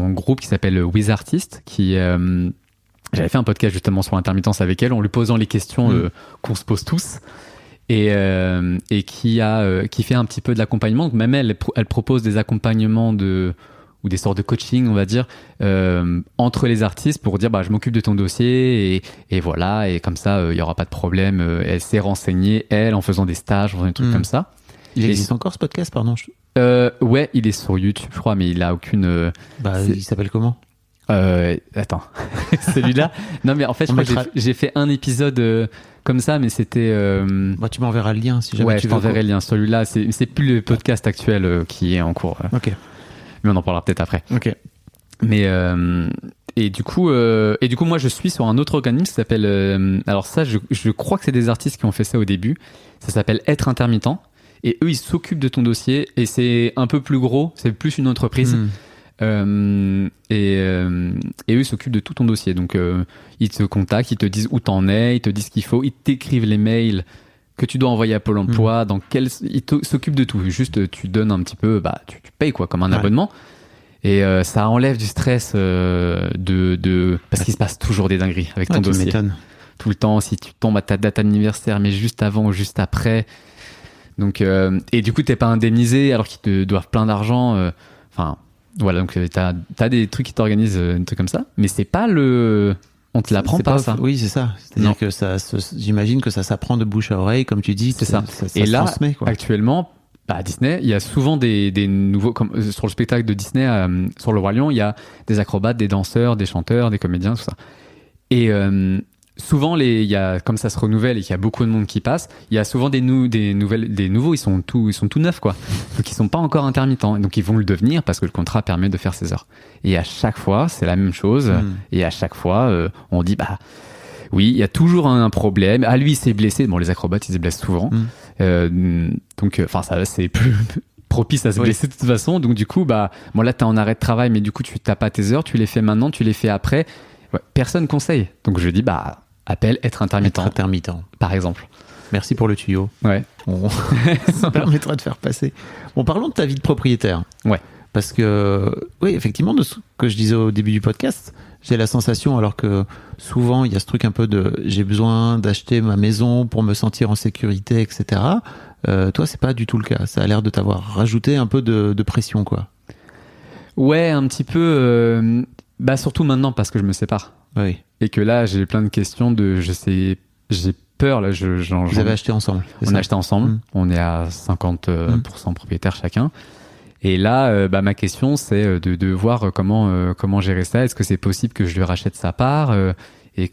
groupe qui s'appelle With Artist, qui j'avais fait un podcast justement sur l'intermittence avec elle en lui posant les questions qu'on se pose tous. Et qui fait un petit peu de l'accompagnement. Donc même elle propose des accompagnements ou des sortes de coaching, on va dire, entre les artistes pour dire je m'occupe de ton dossier et voilà, et comme ça il y aura pas de problème. Elle s'est renseignée, elle, en faisant des stages, en faisant des trucs comme ça. Il existe encore ce podcast, pardon? Ouais, il est sur YouTube, je crois, mais il a aucune. Il s'appelle comment? Attends, celui-là. Non, mais en fait, je crois que j'ai fait un épisode comme ça, mais c'était. Tu m'enverras le lien si jamais tu veux. Ouais, je t'enverrai le lien. Celui-là, c'est plus le podcast actuel qui est en cours. Ok. Mais on en parlera peut-être après. Ok. Mais et du coup, moi, je suis sur un autre organisme qui s'appelle. Alors ça, je crois que c'est des artistes qui ont fait ça au début. Ça s'appelle Être Intermittent. Et eux, ils s'occupent de ton dossier. Et c'est un peu plus gros. C'est plus une entreprise. Et eux, ils s'occupent de tout ton dossier. Donc, ils te contactent, ils te disent où t'en es, ils te disent ce qu'il faut, ils t'écrivent les mails que tu dois envoyer à Pôle emploi, ils s'occupent de tout. Juste, tu donnes un petit peu, tu payes quoi, comme un abonnement. Et ça enlève du stress parce qu'il se passe toujours des dingueries avec ton dossier. M'étonnes. Tout le temps, si tu tombes à ta date anniversaire, mais juste avant ou juste après. Donc, et du coup, t'es pas indemnisé alors qu'ils te doivent plein d'argent. Voilà, donc t'as des trucs qui t'organisent, un truc comme ça, mais c'est pas on te l'apprend pas, ça. Oui, c'est ça. C'est-à-dire que j'imagine que ça s'apprend de bouche à oreille, comme tu dis. C'est ça. Et là, transmet, quoi. Actuellement, à Disney, il y a souvent des nouveaux, comme sur le spectacle de Disney, sur le Roi Lion, il y a des acrobates, des danseurs, des chanteurs, des comédiens, tout ça. Et souvent, comme ça se renouvelle et qu'il y a beaucoup de monde qui passe, il y a souvent des nouveaux, ils sont tout neufs, quoi. Donc, ils sont pas encore intermittents. Donc, ils vont le devenir parce que le contrat permet de faire ces heures. Et à chaque fois, c'est la même chose. Et à chaque fois, on dit, oui, il y a toujours un problème. Lui, il s'est blessé. Bon, les acrobates, ils se blessent souvent. Donc, ça, c'est plus propice à se blesser de toute façon. Donc, du coup, là, t'es en arrêt de travail, mais du coup, tu t'as pas tes heures, tu les fais maintenant, tu les fais après. Ouais, personne conseille. Donc, je dis, appelle Être Intermittent. Être intermittent. Par exemple. Merci pour le tuyau. Ouais. Ça permettra de faire passer. Bon, parlons de ta vie de propriétaire. Ouais. Parce que, oui, effectivement, de ce que je disais au début du podcast, j'ai la sensation, alors que souvent, il y a ce truc un peu de j'ai besoin d'acheter ma maison pour me sentir en sécurité, etc. Toi, c'est pas du tout le cas. Ça a l'air de t'avoir rajouté un peu de pression, quoi. Ouais, un petit peu. Surtout maintenant, parce que je me sépare. Oui. Et que là, j'ai plein de questions j'ai peur, là. Vous avez acheté ensemble? On a acheté ensemble. On est à 50% propriétaires chacun. Et là, ma question, c'est de voir comment gérer ça. Est-ce que c'est possible que je lui rachète sa part et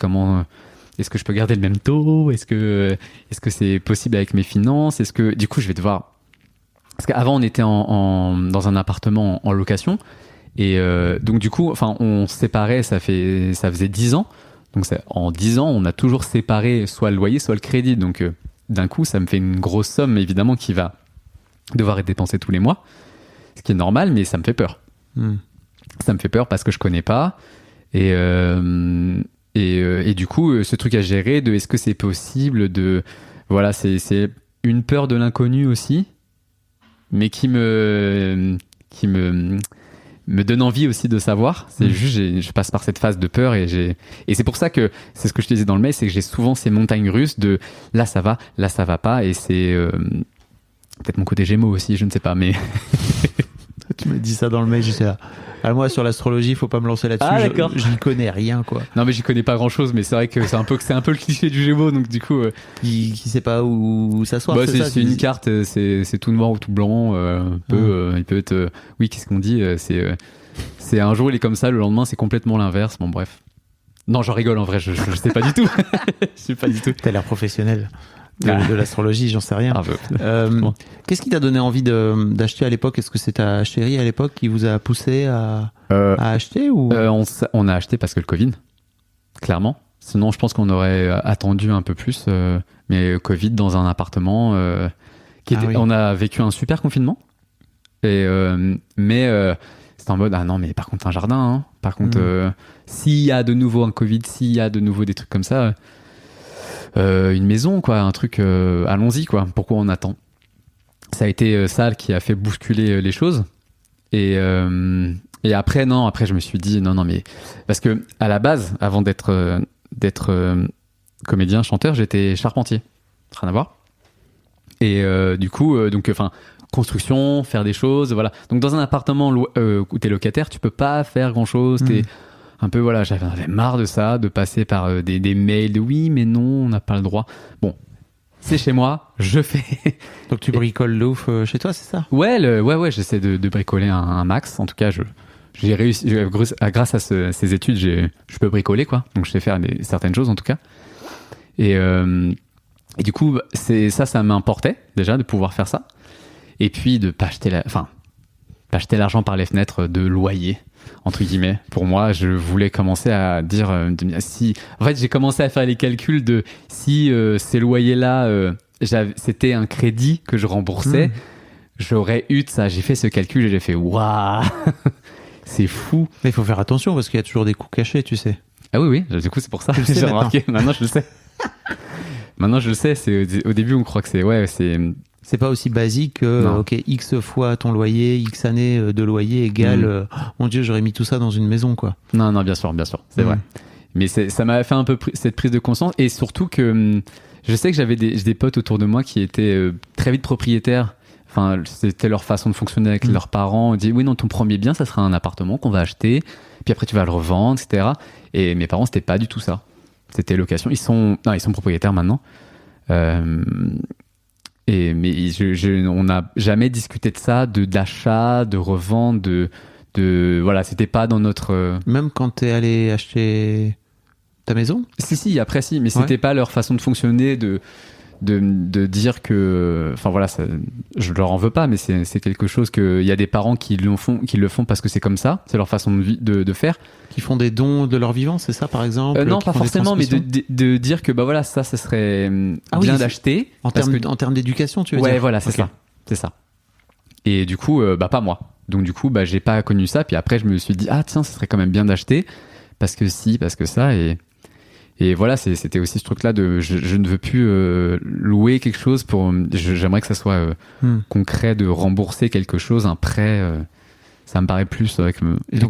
est-ce que je peux garder le même taux? Est-ce que c'est possible avec mes finances? Est-ce que du coup, je vais devoir... Parce qu'avant, on était dans un appartement en location. Et donc du coup, on se séparait, ça faisait 10 ans. Donc en 10 ans, on a toujours séparé soit le loyer, soit le crédit. Donc d'un coup, ça me fait une grosse somme, évidemment, qui va devoir être dépensée tous les mois. Ce qui est normal, mais ça me fait peur. Ça me fait peur parce que je connais pas. Et du coup, ce truc à gérer, est-ce que c'est possible de... Voilà, c'est une peur de l'inconnu aussi, mais qui me donne envie aussi de savoir. C'est juste, je passe par cette phase de peur et c'est pour ça que c'est ce que je te disais dans le mail, c'est que j'ai souvent ces montagnes russes de là ça va pas, et c'est peut-être mon côté Gémeaux aussi, je ne sais pas, mais tu m'as dit ça dans le mail, j'étais là. Moi, sur l'astrologie, faut pas me lancer là-dessus. Ah, d'accord. Je n'y connais rien, quoi. Non, mais j'y connais pas grand-chose, mais c'est vrai que c'est un peu le cliché du Gémeaux, donc du coup. Qui sait pas où s'asseoir. C'est une carte, c'est tout noir ou tout blanc. Il peut être. Oui, qu'est-ce qu'on dit c'est un jour il est comme ça, le lendemain c'est complètement l'inverse. Bon, bref. Non, j'en rigole en vrai, je sais pas du tout. Je sais pas du tout. T'as l'air professionnel. De l'astrologie, j'en sais rien. Qu'est-ce qui t'a donné envie d'acheter à l'époque? Est-ce que c'est ta chérie à l'époque qui vous a poussé à acheter ou on a acheté parce que le Covid, clairement. Sinon, je pense qu'on aurait attendu un peu plus. Mais Covid dans un appartement, on a vécu un super confinement. Mais c'était en mode non, mais par contre un jardin. Hein. Par contre, s'il y a de nouveau un Covid, s'il y a de nouveau des trucs comme ça. une maison, quoi, un truc, allons-y, quoi. Pourquoi on attend? Ça a été ça qui a fait bousculer les choses. Et après, je me suis dit, non, mais... Parce que, à la base, avant d'être comédien, chanteur, j'étais charpentier. Rien à voir. Et du coup, construction, faire des choses, voilà. Donc, dans un appartement où t'es locataire, tu peux pas faire grand-chose. T'es un peu, voilà, j'avais marre de ça, de passer par des mails de oui, mais non, on n'a pas le droit. Bon. C'est chez moi, je fais. Donc tu bricoles de ouf chez toi, c'est ça? Ouais, j'essaie de bricoler un max. En tout cas, j'ai réussi. Grâce à ces études, je peux bricoler, quoi. Donc je sais faire certaines choses, en tout cas. Et du coup, ça m'importait déjà de pouvoir faire ça. Et puis de pas acheter l'argent par les fenêtres de loyer, entre guillemets. Pour moi, je voulais commencer à dire si. En fait, j'ai commencé à faire les calculs de si ces loyers-là, c'était un crédit que je remboursais, j'aurais eu de ça. J'ai fait ce calcul et j'ai fait waouh, c'est fou. Mais il faut faire attention parce qu'il y a toujours des coûts cachés, tu sais. Ah oui, du coup, c'est pour ça. J'ai remarqué. Maintenant, je le sais. Maintenant, je le sais. Au début, on croit que c'est pas aussi basique que ok, X fois ton loyer, X années de loyer égale mon Dieu, j'aurais mis tout ça dans une maison, quoi. Non, bien sûr, c'est vrai. Mais ça m'a fait un peu cette prise de conscience, et surtout que je sais que j'avais des potes autour de moi qui étaient très vite propriétaires. Enfin, c'était leur façon de fonctionner avec leurs parents. On dit oui, non, ton premier bien, ça sera un appartement qu'on va acheter, puis après tu vas le revendre, etc. Et mes parents, c'était pas du tout ça. C'était location. Ils sont propriétaires maintenant. Mais on n'a jamais discuté de ça, d'achat, de revente, voilà, c'était pas dans notre. Même quand t'es allé acheter ta maison? Si, après si, mais c'était pas leur façon de fonctionner, de dire que, enfin voilà, je leur en veux pas, mais c'est quelque chose que il y a des parents qui le font parce que c'est comme ça, c'est leur façon de faire. Qui font des dons de leur vivant, c'est ça par exemple? Non, pas forcément, mais de dire que bah voilà, ça serait bien d'acheter. En termes d'éducation, tu veux dire? Ouais, voilà, c'est ça. Et du coup, pas moi. Donc du coup, j'ai pas connu ça. Puis après, je me suis dit ah tiens, ça serait quand même bien d'acheter parce que ça et voilà, c'était aussi ce truc-là de je ne veux plus louer quelque chose j'aimerais que ça soit concret, de rembourser quelque chose, un prêt. Ça me paraît plus avec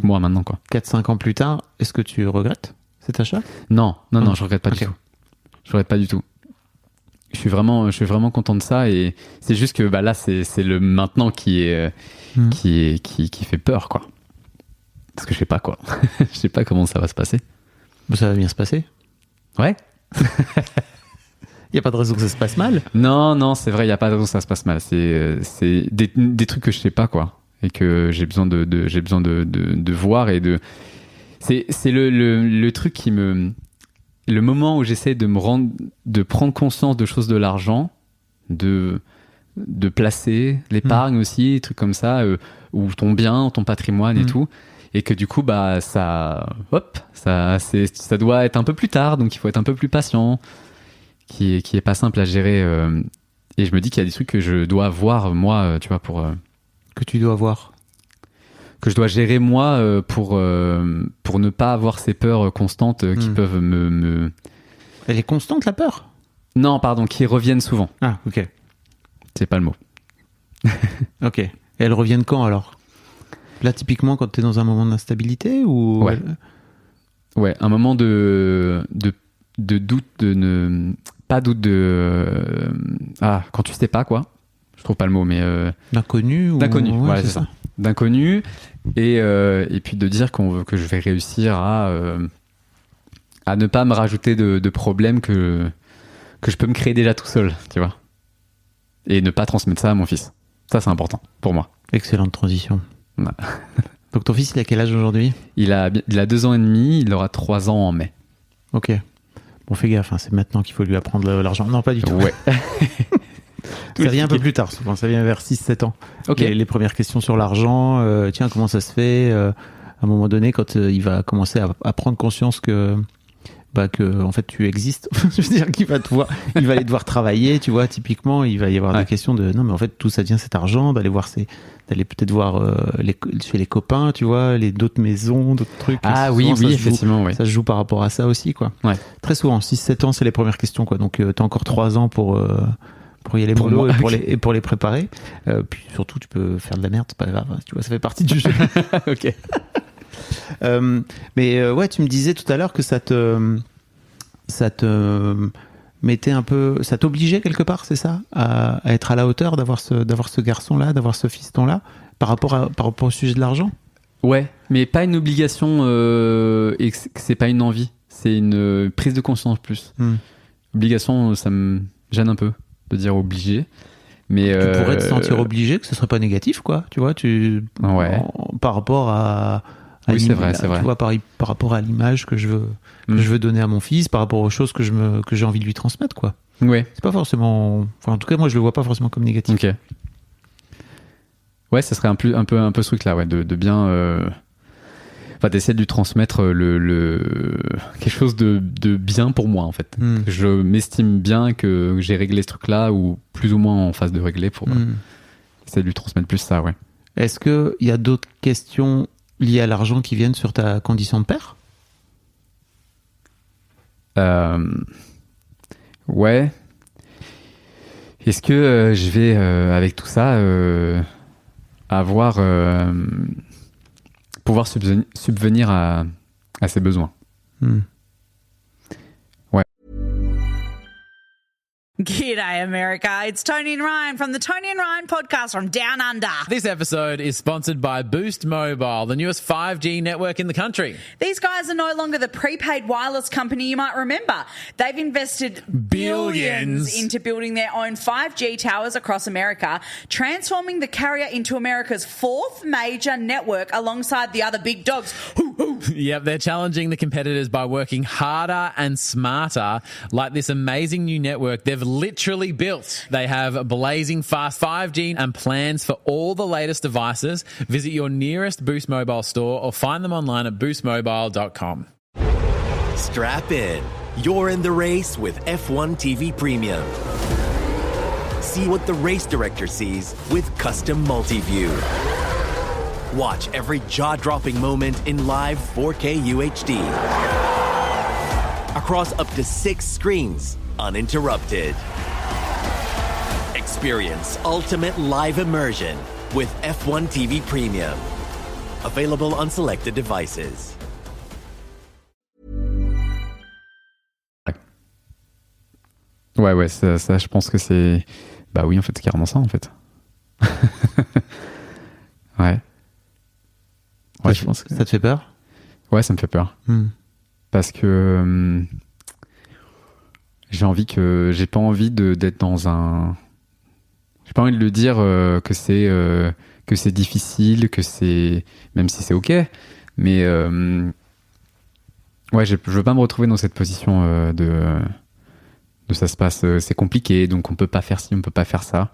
moi maintenant, quoi. 4-5 ans plus tard, est-ce que tu regrettes cet achat? Non, je regrette pas du tout. Je regrette pas du tout. Je suis vraiment content de ça, et c'est juste que là c'est le maintenant qui fait peur, quoi. Parce que je sais pas quoi. Je sais pas comment ça va se passer. Ça va bien se passer. Ouais. Il y a pas de raison que ça se passe mal. Non, c'est vrai, il y a pas de raison que ça se passe mal. C'est des trucs que je sais pas, quoi. Et que j'ai besoin de voir, et c'est le truc qui le moment où j'essaie de prendre conscience de choses, de l'argent, de placer l'épargne aussi, des trucs comme ça, ou ton bien, ton patrimoine et tout, et que du coup ça doit être un peu plus tard, donc il faut être un peu plus patient, qui est pas simple à gérer, et je me dis qu'il y a des trucs que je dois voir moi, tu vois, pour que tu dois voir, que je dois gérer moi, pour ne pas avoir ces peurs constantes qui peuvent me... Elle est constante, la peur? Non, pardon, qui reviennent souvent. Ah, ok. C'est pas le mot. Ok. Et elles reviennent quand, alors? Là, typiquement, quand t'es dans un moment d'instabilité, ou... Ouais, un moment de doute, pas doute quand tu sais pas, quoi. Je trouve pas le mot, mais... D'inconnu, D'inconnu, ouais, c'est ça. D'inconnu, et puis de dire que je vais réussir à ne pas me rajouter de problèmes que je peux me créer déjà tout seul, tu vois. Et ne pas transmettre ça à mon fils. Ça, c'est important pour moi. Excellente transition. Ouais. Donc ton fils, il a quel âge aujourd'hui? Il a 2 ans et demi, il aura 3 ans en mai. Ok. Bon, fais gaffe, c'est maintenant qu'il faut lui apprendre l'argent. Non, pas du tout. Ouais. Ça vient un peu plus tard, souvent. Ça vient vers 6-7 ans. Okay. Les premières questions sur l'argent. Tiens, comment ça se fait à un moment donné, quand il va commencer à prendre conscience que que en fait tu existes. Je veux dire qu'il va aller devoir travailler, tu vois. Typiquement, il va y avoir des questions de non, mais en fait tout ça vient cet argent, d'aller peut-être voir chez les copains, tu vois, d'autres maisons, d'autres trucs. Ah oui, effectivement, oui. Ça se joue par rapport à ça aussi, quoi. Ouais. Très souvent, 6-7 ans, c'est les premières questions, quoi. Donc t'as encore 3 ans pour y aller mollo et pour les préparer. Puis surtout, tu peux faire de la merde, c'est pas grave, tu vois, ça fait partie du jeu. Ok. Mais ouais, tu me disais tout à l'heure que ça te mettait un peu, ça t'obligeait quelque part, c'est ça, à être à la hauteur, d'avoir ce garçon-là, d'avoir ce fiston-là, par rapport au sujet de l'argent. Ouais, mais pas une obligation et que c'est pas une envie, c'est une prise de conscience plus. Obligation, ça me gêne un peu de dire obligé. Mais tu pourrais te sentir obligé, que ce serait pas négatif, quoi. Tu vois, par rapport à oui, c'est vrai. Tu vois, par rapport à l'image que je veux donner à mon fils, par rapport aux choses que j'ai envie de lui transmettre, quoi. Ouais. C'est pas forcément, enfin, en tout cas, moi, je le vois pas forcément comme négatif. Ok. Ouais, ça serait un peu ce truc-là, ouais, de bien, d'essayer de lui transmettre quelque chose de bien pour moi, en fait. Je m'estime bien que j'ai réglé ce truc-là, ou plus ou moins en phase de régler, pour essayer de lui transmettre plus ça, ouais. Est-ce que il y a d'autres questions liées à l'argent qui viennent sur ta condition de père? Ouais. Est-ce que je vais, avec tout ça, pouvoir subvenir à ses besoins? G'day, America. It's Tony and Ryan from the Tony and Ryan podcast from Down Under. This episode is sponsored by Boost Mobile, the newest 5G network in the country. These guys are no longer the prepaid wireless company you might remember. They've invested billions into building their own 5G towers across America, transforming the carrier into America's fourth major network alongside the other big dogs. Yep, they're challenging the competitors by working harder and smarter, like this amazing new network they've literally built. They have blazing fast 5G and plans for all the latest devices. Visit your nearest Boost Mobile store or find them online at boostmobile.com. Strap in. You're in the race with F1 TV Premium. See what the race director sees with custom multi-view. Watch every jaw-dropping moment in live 4K UHD. Across up to 6 screens, uninterrupted. Experience ultimate live immersion with F1 TV Premium. Available on selected devices. Ouais, ça, je pense que c'est... Bah oui, en fait, c'est carrément ça, en fait. Ouais. Ouais, je pense que... Ça te fait peur? Ouais, ça me fait peur. Parce que j'ai pas envie d'être dans un... J'ai pas envie de le dire que c'est difficile, que c'est... Même si c'est ok. Mais ouais, je veux pas me retrouver dans cette position de ça se passe, c'est compliqué, donc on peut pas faire ci, on peut pas faire ça.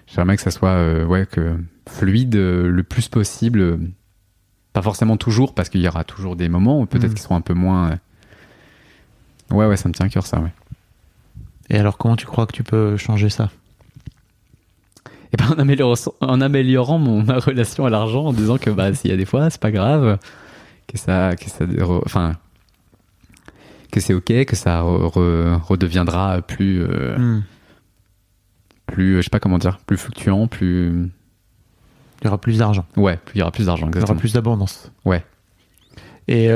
J'aimerais que ça soit que fluide le plus possible. Pas forcément toujours, parce qu'il y aura toujours des moments où peut-être qu'ils seront un peu moins... Ouais, ça me tient à cœur, ça, ouais. Et alors, comment tu crois que tu peux changer ça? Et ben, en améliorant ma relation à l'argent, en disant que s'il y a des fois, c'est pas grave, que c'est ok, que ça redeviendra plus, je sais pas comment dire, plus fluctuant, plus... Il y aura plus d'argent. Ouais, il y aura plus d'argent, exactement. Il y aura plus d'abondance. Ouais. Et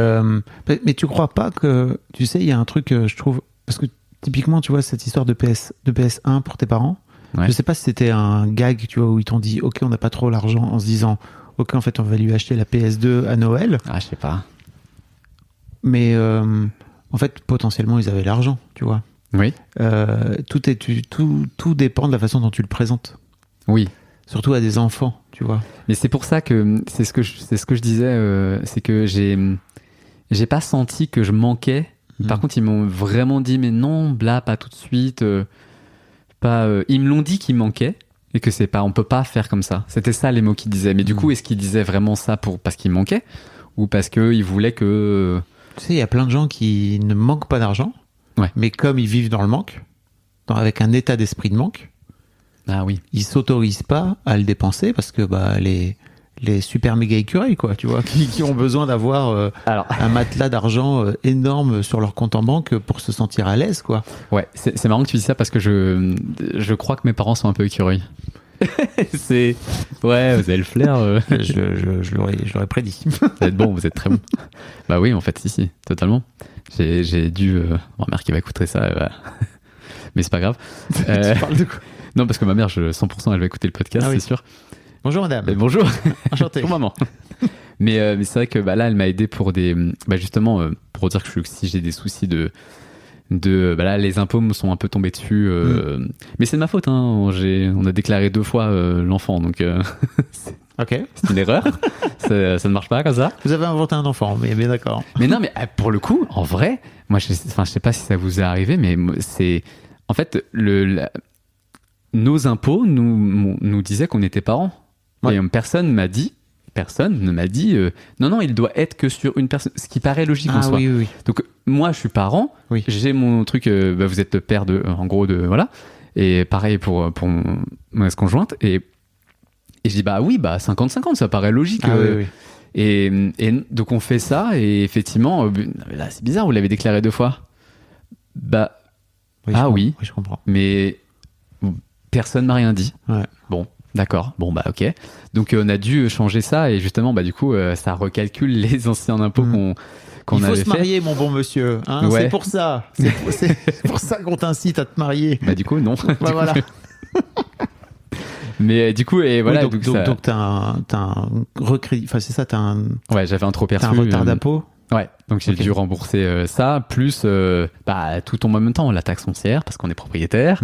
mais tu crois pas que, tu sais, il y a un truc, je trouve, parce que typiquement, tu vois, cette histoire de PS1 pour tes parents, je sais pas si c'était un gag, tu vois, où ils t'ont dit, ok, on n'a pas trop l'argent, en se disant, ok, en fait, on va lui acheter la PS2 à Noël. Ah, je sais pas. Mais en fait, potentiellement, ils avaient l'argent, tu vois. Oui. Tout dépend de la façon dont tu le présentes. Oui. Surtout à des enfants, tu vois. Mais c'est pour ça que c'est ce que je disais, c'est que j'ai pas senti que je manquais. Par contre, ils m'ont vraiment dit, mais non, pas tout de suite. Ils me l'ont dit qu'il manquait et que c'est pas, on peut pas faire comme ça. C'était ça les mots qu'ils disaient. Mais du coup, est-ce qu'ils disaient vraiment ça parce qu'il manquait, ou parce qu'ils voulaient que Tu sais, il y a plein de gens qui ne manquent pas d'argent, mais comme ils vivent dans le manque, avec un état d'esprit de manque, ils s'autorisent pas à le dépenser parce que les super méga écureuils, quoi, tu vois, qui ont besoin d'avoir un matelas d'argent énorme sur leur compte en banque pour se sentir à l'aise, quoi. Ouais, c'est marrant que tu dis ça parce que je crois que mes parents sont un peu écureuils. Ouais, vous avez le flair. Je l'aurais prédit. Vous êtes bon, vous êtes très bon. Bah oui, en fait, si, totalement. J'ai dû... ma mère qui va écouter ça, mais c'est pas grave. Tu parles de quoi? Non, parce que ma mère, 100%, elle va écouter le podcast, c'est sûr. Bonjour madame. Mais bonjour. Enchanté. Bonjour maman. Mais c'est vrai que là, elle m'a aidé pour justement, pour dire que si j'ai des soucis là, les impôts me sont un peu tombés dessus. Mais c'est de ma faute, hein. On a déclaré 2 fois l'enfant, donc c'est une erreur. Ça ne marche pas comme ça. Vous avez inventé un enfant, mais bien d'accord. Mais non, mais pour le coup, en vrai, moi, je sais pas si ça vous est arrivé, mais c'est en fait nos impôts nous disaient qu'on était parents. Et personne ne m'a dit non, il doit être que sur une personne, ce qui paraît logique en soi. Oui. Donc moi je suis parent, j'ai mon truc, vous êtes père en gros voilà, et pareil pour mon ex-conjointe, et je dis 50-50, ça paraît logique. Oui. Et donc on fait ça, et effectivement là c'est bizarre, vous l'avez déclaré 2 fois. Oui, je comprends. Mais personne m'a rien dit. Bon. D'accord, ok. Donc on a dû changer ça, et justement du coup ça recalcule les anciens impôts qu'on avait fait. Il faut se marier, mon bon monsieur, hein, c'est pour ça. C'est pour ça qu'on t'incite à te marier. Du coup non. Voilà. Mais du coup, et voilà. Donc t'as un recrédit, enfin c'est ça, j'avais un trop perçu. T'as un retard d'impôt. Ouais, donc j'ai dû rembourser ça, plus tout tombe en même temps, la taxe foncière, parce qu'on est propriétaire,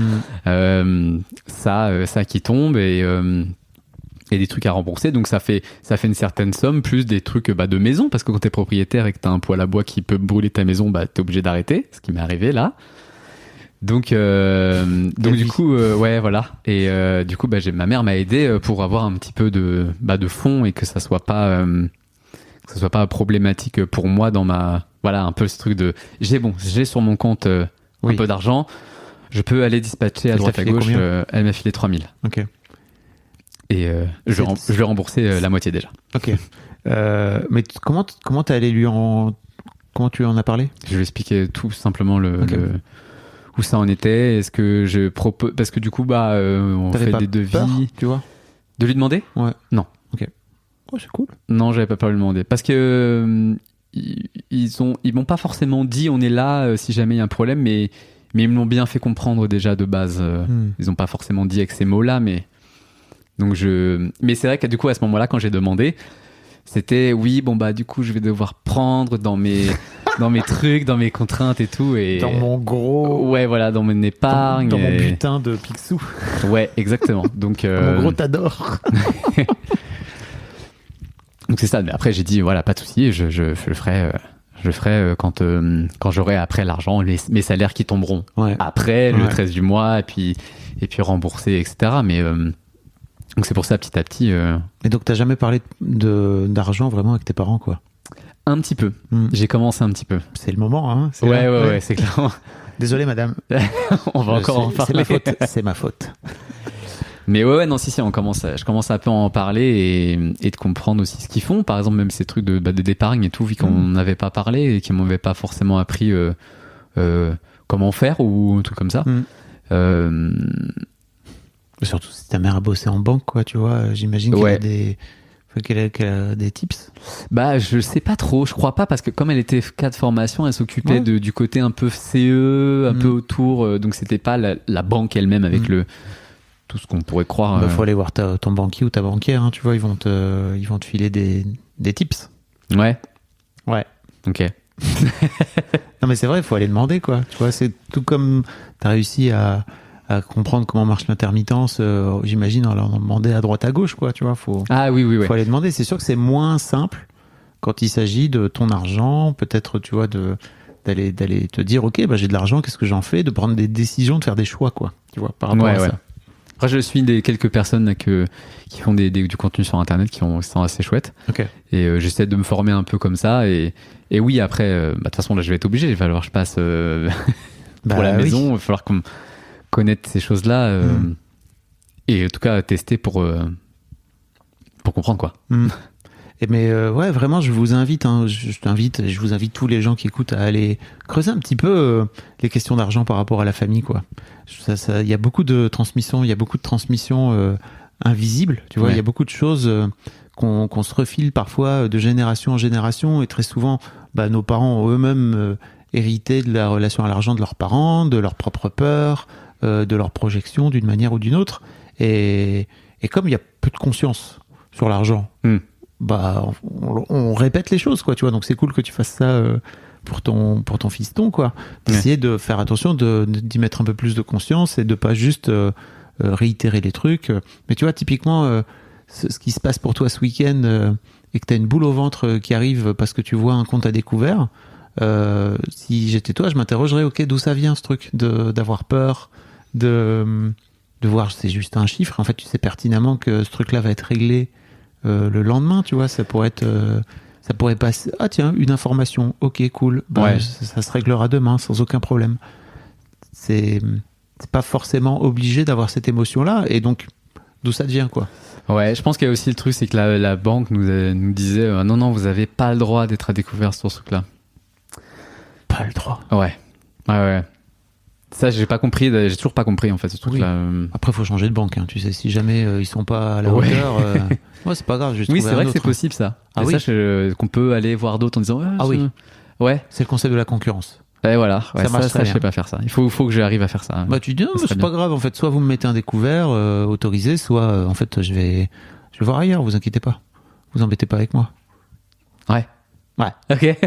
ça qui tombe, et des trucs à rembourser, donc ça fait une certaine somme, plus des trucs de maison, parce que quand t'es propriétaire et que t'as un poêle à bois qui peut brûler ta maison, t'es obligé d'arrêter, ce qui m'est arrivé là. Donc du coup, voilà. Et du coup, ma mère m'a aidé pour avoir un petit peu de fonds, et que ça soit pas problématique pour moi dans un peu ce truc de j'ai sur mon compte un peu d'argent, je peux aller dispatcher à droite à gauche. Elle m'a filé 3000. Ok. Et je vais rembourser la moitié déjà. Ok. Mais comment t'es allé comment tu en as parlé? Je lui ai expliqué tout simplement où ça en était. Est-ce que je propose, parce que du coup on fait des devis. Peur, tu vois, de lui demander? Ouais. Non. Ok. Oh, c'est cool. Non, j'avais pas peur de lui demander. Parce que ils m'ont pas forcément dit on est là si jamais il y a un problème, mais ils me l'ont bien fait comprendre déjà de base. Ils ont pas forcément dit avec ces mots-là, mais c'est vrai que du coup à ce moment-là, quand j'ai demandé, c'était du coup je vais devoir prendre dans mes trucs, dans mes contraintes et tout, et dans mon gros dans mon épargne, dans mon butin de Picsou. Ouais, exactement. Donc mon gros t'adore. Donc c'est ça. Mais après j'ai dit pas de souci, je le ferai quand j'aurai après l'argent, mes salaires qui tomberont après le 13 du mois, et puis rembourser, etc. Mais donc c'est pour ça, petit à petit. Et donc t'as jamais parlé d'argent vraiment avec tes parents, quoi? Un petit peu. J'ai commencé un petit peu. C'est le moment, hein. Ouais, c'est clair. Désolé, madame. On va encore en parler. C'est ma faute. Mais non, si, je commence un peu à en parler, et de comprendre aussi ce qu'ils font. Par exemple, même ces trucs d'épargne et tout, vu qu'on n'avait pas parlé et qu'ils m'avaient pas forcément appris comment faire ou un truc comme ça. Surtout si ta mère a bossé en banque, quoi, tu vois. J'imagine qu'elle a des tips. Je sais pas trop, je crois pas, parce que comme elle était cadre de formation, elle s'occupait du côté un peu CE, un peu autour, donc c'était pas la banque elle-même avec tout ce qu'on pourrait croire. Faut aller voir ton banquier ou ta banquière, hein, tu vois, ils vont te filer des tips. Ouais. Ok. Non mais c'est vrai, il faut aller demander, quoi. Tu vois, c'est tout comme t'as réussi à comprendre comment marche l'intermittence, j'imagine, en leur demander à droite à gauche, quoi, tu vois. Faut aller demander. C'est sûr que c'est moins simple quand il s'agit de ton argent, peut-être, tu vois, d'aller te dire, ok, j'ai de l'argent, qu'est-ce que j'en fais, de prendre des décisions, de faire des choix, quoi, tu vois, par rapport à ça. Après, je suis quelques personnes qui font du contenu sur Internet qui sont assez chouettes. Ok. Et j'essaie de me former un peu comme ça. Et oui, après, de toute façon, là, je vais être obligé. Il va falloir que je passe pour la maison. Il va falloir connaître ces choses-là. Et en tout cas, tester pour comprendre, quoi. Mais ouais, vraiment, je vous invite, je vous invite tous les gens qui écoutent à aller creuser un petit peu les questions d'argent par rapport à la famille, quoi. Il y a beaucoup de transmissions, invisibles, tu vois. Il y a beaucoup de choses qu'on se refile parfois de génération en génération, et très souvent, nos parents ont eux-mêmes hérité de la relation à l'argent de leurs parents, de leurs propres peurs, de leurs projections d'une manière ou d'une autre. Et comme il y a peu de conscience sur l'argent, on répète les choses, quoi, tu vois. Donc c'est cool que tu fasses ça pour ton fiston, quoi. D'essayer de faire attention, d'y mettre un peu plus de conscience et de pas juste réitérer les trucs. Mais tu vois, typiquement, ce qui se passe pour toi ce week-end et que t'as une boule au ventre qui arrive parce que tu vois un compte à découvert, si j'étais toi, je m'interrogerais, ok, d'où ça vient ce truc d'avoir peur, de voir c'est juste un chiffre. En fait, tu sais pertinemment que ce truc-là va être réglé le lendemain, tu vois. Ça pourrait passer. Ah tiens, une information. Ok, cool. Ça se réglera demain sans aucun problème. C'est pas forcément obligé d'avoir cette émotion-là. Et donc, d'où ça devient, quoi. Ouais, je pense qu'il y a aussi le truc, c'est que la banque nous disait non, vous avez pas le droit d'être à découvert sur ce truc-là. Pas le droit. Ouais. Ça, j'ai toujours pas compris en fait ce truc-là. Après, faut changer de banque, hein. Tu sais, si jamais ils sont pas à la hauteur, c'est pas grave. Oui, c'est vrai que c'est possible ça. Ah et oui. ça, qu'on peut aller voir d'autres en disant oui. Ouais. C'est le concept de la concurrence. Et voilà. Ouais, ça, je sais pas faire ça. Il faut que j'arrive à faire ça. Tu dis non, mais c'est pas grave. En fait, soit vous me mettez un découvert autorisé, soit en fait je vais voir ailleurs. Vous inquiétez pas. Vous embêtez pas avec moi. Ouais. Ok.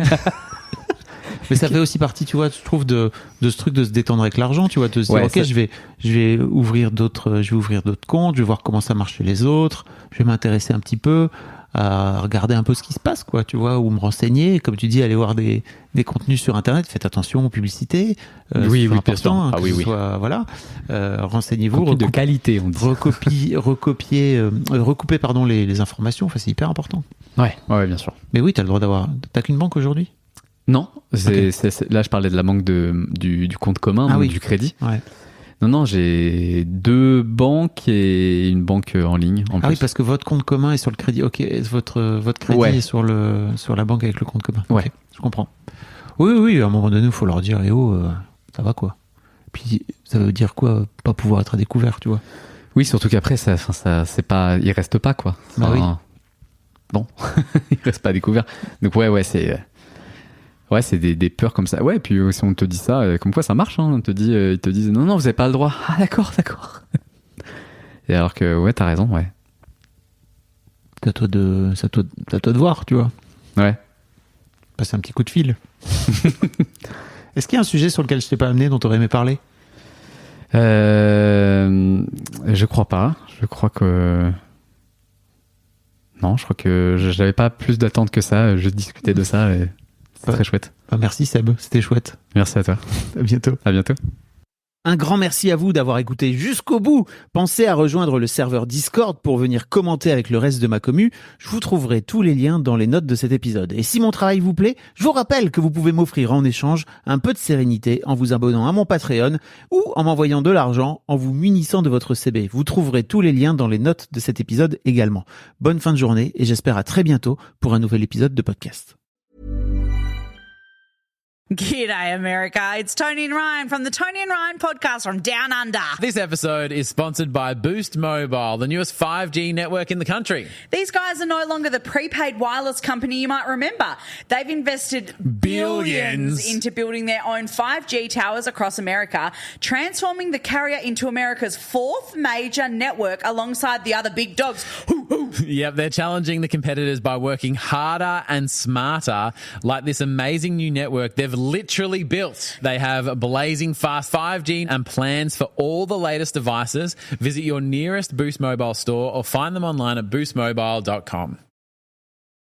Mais ça fait aussi partie, tu vois, je trouve, de ce truc de se détendre avec l'argent, tu vois, de se dire, ok, je vais ouvrir d'autres comptes, je vais voir comment ça marche chez les autres, je vais m'intéresser un petit peu, à regarder un peu ce qui se passe, quoi, tu vois, ou me renseigner, comme tu dis, aller voir des contenus sur Internet, faites attention aux publicités, oui, c'est important, bien sûr. soit, voilà, renseignez-vous, de qualité, on dit. recoupez, pardon, les informations, enfin, c'est hyper important. Ouais, bien sûr. Mais oui, t'as le droit t'as qu'une banque aujourd'hui? Non, là je parlais de la banque du compte commun, du crédit. Ouais. Non, j'ai 2 banques et une banque en ligne. En plus. Oui, parce que votre compte commun est sur le crédit. Ok, votre crédit est sur la banque avec le compte commun. Ouais, okay, je comprends. Oui, à un moment donné, il faut leur dire, ça va quoi. Puis ça veut dire quoi, pas pouvoir être à découvert, tu vois. Oui, surtout qu'après, ça c'est pas, il reste pas quoi. Oui. Bon, il reste pas à découvert. Donc c'est. Ouais, c'est des peurs comme ça. Ouais, puis si on te dit ça, comme quoi ça marche, hein, ils te disent non, vous avez pas le droit. Ah, d'accord. Et alors que, t'as raison, ouais. C'est à toi de voir, tu vois. Ouais. Passer un petit coup de fil. Est-ce qu'il y a un sujet sur lequel je t'ai pas amené, dont tu aurais aimé parler? Je crois pas. Je crois que j'avais pas plus d'attente que ça. Je discutais de ça et c'est très chouette. Merci Seb, c'était chouette. Merci à toi. À bientôt. À bientôt. Un grand merci à vous d'avoir écouté jusqu'au bout. Pensez à rejoindre le serveur Discord pour venir commenter avec le reste de ma commu. Je vous trouverai tous les liens dans les notes de cet épisode. Et si mon travail vous plaît, je vous rappelle que vous pouvez m'offrir en échange un peu de sérénité en vous abonnant à mon Patreon ou en m'envoyant de l'argent en vous munissant de votre CB. Vous trouverez tous les liens dans les notes de cet épisode également. Bonne fin de journée et j'espère à très bientôt pour un nouvel épisode de podcast. G'day, America. It's Tony and Ryan from the Tony and Ryan podcast from Down Under. This episode is sponsored by Boost Mobile, the newest 5G network in the country. These guys are no longer the prepaid wireless company you might remember. They've invested billions into building their own 5G towers across America, transforming the carrier into America's 4th major network alongside the other big dogs. Yep, they're challenging the competitors by working harder and smarter, like this amazing new network they've literally built. They have blazing fast 5G and plans for all the latest devices. Visit your nearest Boost Mobile store or find them online at boostmobile.com.